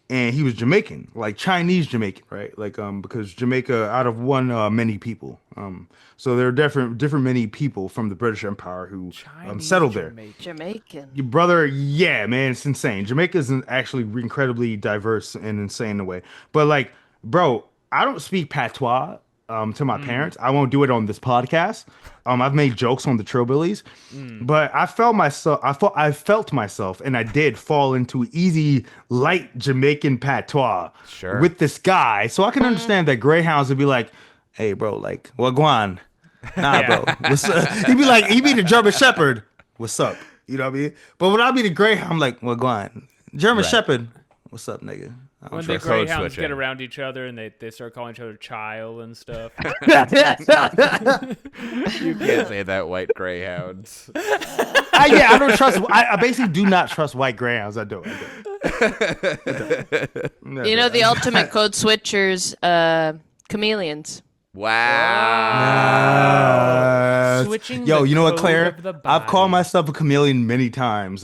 And he was Jamaican, like Chinese Jamaican, right? Like because Jamaica, out of one, many people. So there are different many people from the British Empire who settled there.
Jamaican.
Your brother, yeah, man, it's insane. Jamaica is actually incredibly diverse and insane in a way. But like, bro, I don't speak patois to my parents. I won't do it on this podcast. I've made jokes on the Trillbillies, but I felt myself, and I did fall into easy, light Jamaican patois
Sure.
with this guy. So I can understand that greyhounds would be like, "Hey, bro, like, wagwan." Nah, bro. What's up? He'd be the German Shepherd. What's up? You know what I mean? But when I be the Greyhound, I'm like, well, go on. German Shepherd. What's up, nigga? I don't
When the
trust-
code
greyhounds
switching.
get around each other and they start calling each other child and stuff.
You can't say that, white greyhounds.
I don't trust. I basically do not trust white greyhounds. I don't.
You know the ultimate code switchers, chameleons.
Wow.
Switching
Yo,
the
you know what,
code
Claire?
of the
I've called
body.
myself a chameleon many times,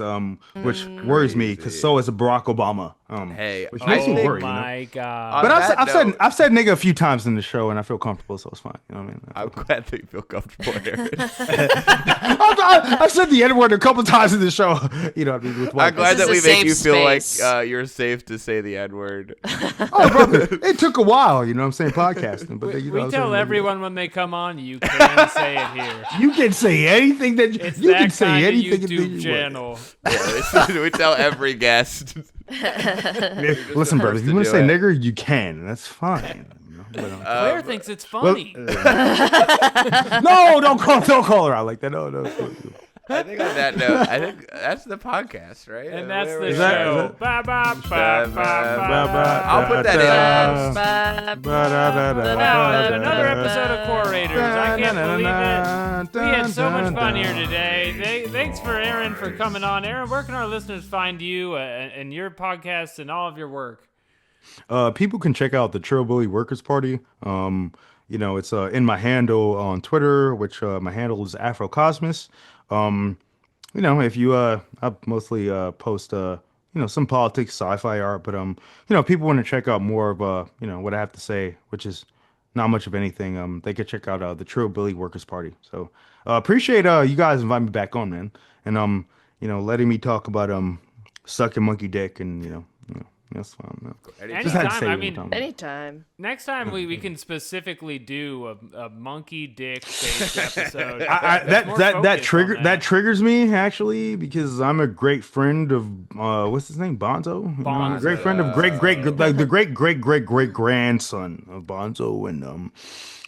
which worries me because so is Barack Obama.
Hey,
which makes me
Oh
worry. You know?
my god!
But
On that
I've said nigga a few times in the show, and I feel comfortable, so it's fine. You know what I mean?
I'm glad that you feel comfortable here.
I've said the N word a couple times in the show. You know what I mean? With white
I'm glad
This
that
is
we
a
make you
safe
feel like
space.
you're safe to say the N word.
Oh, brother, it took a while. You know what I'm saying? Podcasting, but then, you know,
We
what I'm
tell
saying?
everyone when they come on, you can say it here.
You can say anything that
It's
you
that
can say
kind of
anything. in
YouTube
the-
channel.
Yeah, we tell every guest.
Listen, brother, if you want
to
to say
do it.
nigger, you can. That's fine. You know, but,
Claire thinks it's funny.
no, don't call her out like that. No.
I think on that note, I think that's the podcast, right?
And that's the
Is that-
show.
is
Ba, ba, ba, ba, ba.
I'll put that in.
Wow, another episode of Quorators. I can't believe it. We had so much fun here today. Thanks for Aaron for coming on. Aaron, where can our listeners find you and your podcast and all of your work?
People can check out the Trillbilly Workers Party. You know, it's in my handle on Twitter, which my handle is AfroCosmos. You know, if you I mostly post you know, some politics, sci-fi art, but you know, people want to check out more of you know, what I have to say, which is not much of anything. They could check out the Trillbilly Workers Party. So appreciate you guys inviting me back on, man, and you know, letting me talk about sucking monkey dick, and you know that's fine. Man. Just had to say
Anytime. I
it
mean,
one time.
Anytime.
next time we can specifically do a monkey dick based episode.
That triggers me actually, because I'm a great friend of what's his name, Bonzo. You know, I'm a great friend of the great grandson of Bonzo, and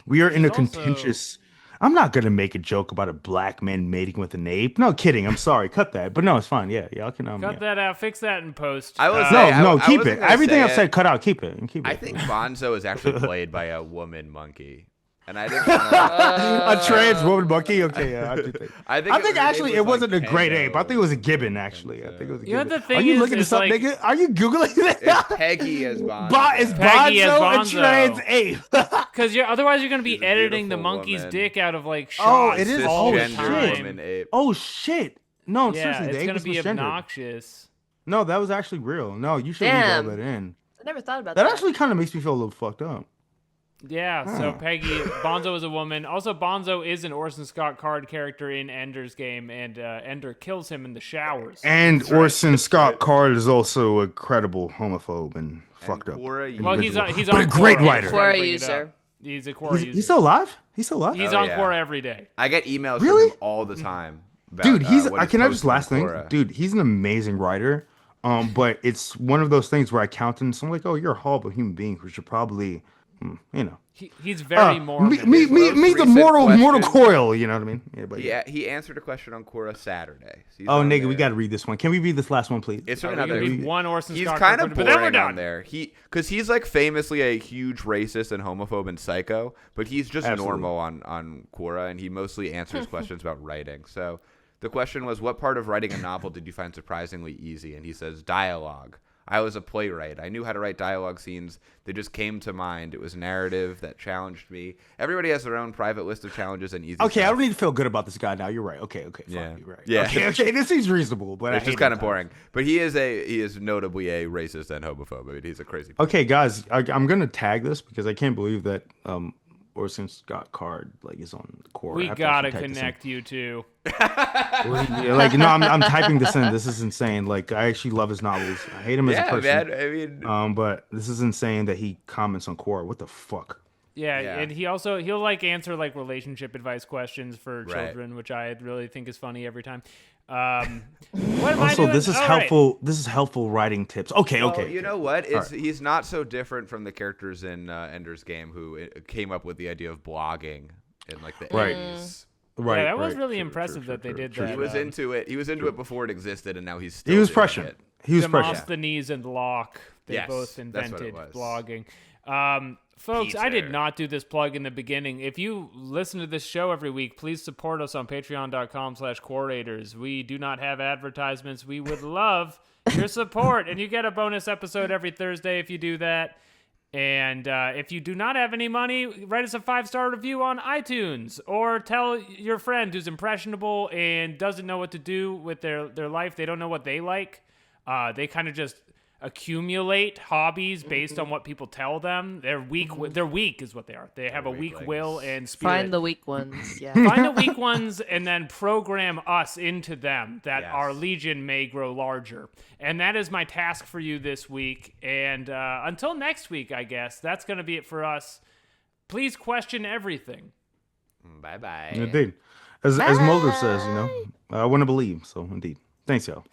we are in a
also-
contentious. I'm not gonna make a joke about a black man mating with an ape. No kidding. I'm sorry. Cut that. But no, it's fine. Yeah, I can.
Cut
Yeah.
that out. Fix that in post.
I was
No,
I
keep
wasn't
it.
gonna
Everything
say
I've
it.
said, cut out. Keep it.
I think Bonzo is actually played by a woman monkey.
and I didn't want to.
A trans woman monkey. Okay, yeah, I do think.
I
I think
her
actually
name
it
was,
wasn't
like,
a great ape. I think it was a
Pendo
gibbon.
or
Actually, I
something,
think it was a
You know,
gibbon.
the thing
Are you
is-
looking
is
this up,
like-
nigga? Are you googling this?
It's Peggy as Bonzo.
Is
Peggy as
Bonzo a
Bonzo.
trans ape?
Because otherwise you're going to be
She's a
editing the
beautiful
monkey's
woman.
dick out of like
Oh,
shots
it is?
all the
Cisgender
time.
woman ape.
Oh shit! No,
Yeah,
seriously, the
it's
ape
going
was
to be
misgendered.
obnoxious.
No, that was actually real. No, you should leave all
Damn.
that in.
I never thought about
That
that.
actually kind of makes me feel a little fucked up.
Yeah, so
Huh.
Peggy, Bonzo is a woman. Also, Bonzo is an Orson Scott Card character in Ender's Game, and Ender kills him in the showers.
And Orson Scott Card is also a credible homophobe and fucked up.
Quora,
Well, he's
individual.
he's
But
on
a great
Quora.
writer.
I'm trying to
Quora
bring it
user.
up. He's a Quora user.
He's still alive? He's still alive?
He's
Oh,
on
yeah.
Quora every day.
I get emails
Really?
from him all the time. About,
Dude, he's.
what
Can I just
posting on
last thing?
Quora.
Dude, he's an amazing writer. But it's one of those things where I count him. So I'm like, oh, you're a horrible human being who should probably, you know.
He's very Mormon.
Me,
His most
the
recent
mortal
question-
coil. You know what I mean? Yeah, but
Yeah, he answered a question on Quora Saturday. So he's
Oh,
on
nigga,
there.
we got to read this one. Can we read this last one, please?
It's
We're
really not
gonna
there.
read one Orson
He's
Scott
kind
Card,
of
but then we're
boring
done.
on there. Because he's like famously a huge racist and homophobe and psycho, but he's just
Absolutely.
normal on Quora, and he mostly answers questions about writing. So the question was, what part of writing a novel did you find surprisingly easy? And he says, dialogue. I was a playwright. I knew how to write dialogue scenes. They just came to mind. It was narrative that challenged me. Everybody has their own private list of challenges and easy
Okay, I
stuff.
don't need to feel good about this guy now. You're right. Okay, fine.
Yeah.
You're right.
Yeah.
Okay, this seems reasonable, but
It's
I
just
hate
kind
him
of
sometimes.
boring. But he is notably a racist and homophobe. I mean, he's a crazy person.
Okay, guys, I'm gonna tag this because I can't believe that Orson Scott Card is on Quora. I
We
have to
gotta
actually type this in.
connect you two.
Yeah, no, I'm typing this in. This is insane. Like, I actually love his novels. I hate him as a
Yeah,
person.
man. I mean,
But this is insane that he comments on Quora. What the fuck?
Yeah,
Yeah.
and he'll answer relationship advice questions for
Right.
children, which I really think is funny every time. What am I
Also,
doing?
this is
All right.
helpful. This is helpful writing tips. Okay,
well,
okay.
you know what? It's
right.
he's not so different from the characters in Ender's Game who came up with the idea of blogging in like the
Right.
80s.
Right.
Yeah, that was
right.
really
True,
impressive
true,
that they
true,
did
true,
that.
He
true.
was into it. He was into it before it existed, and now he's still.
He was
doing
prescient.
it.
He was prescient.
Demosthenes and Locke, they
Yes,
both
that's what it
invented
was.
blogging. Folks, I did
Peter.
not do this plug in the beginning. If you listen to this show every week, please support us on patreon.com/Quorators. We do not have advertisements. We would love your support, and you get a bonus episode every Thursday if you do that. And if you do not have any money, write us a 5-star review on iTunes, or tell your friend who's impressionable and doesn't know what to do with their life. They don't know what they like. They kind of just accumulate hobbies based on what people tell them. They're weak. They're weak is what they are. They have a weak
weaklings.
will and spirit.
Find the weak ones. Yeah.
Find the weak ones and then program us into them that
Yes.
our legion may grow larger. And that is my task for you this week. And until next week, I guess, that's going to be it for us. Please question everything.
Bye bye.
Indeed. As Mulder says, I want to believe. So, indeed. Thanks, y'all.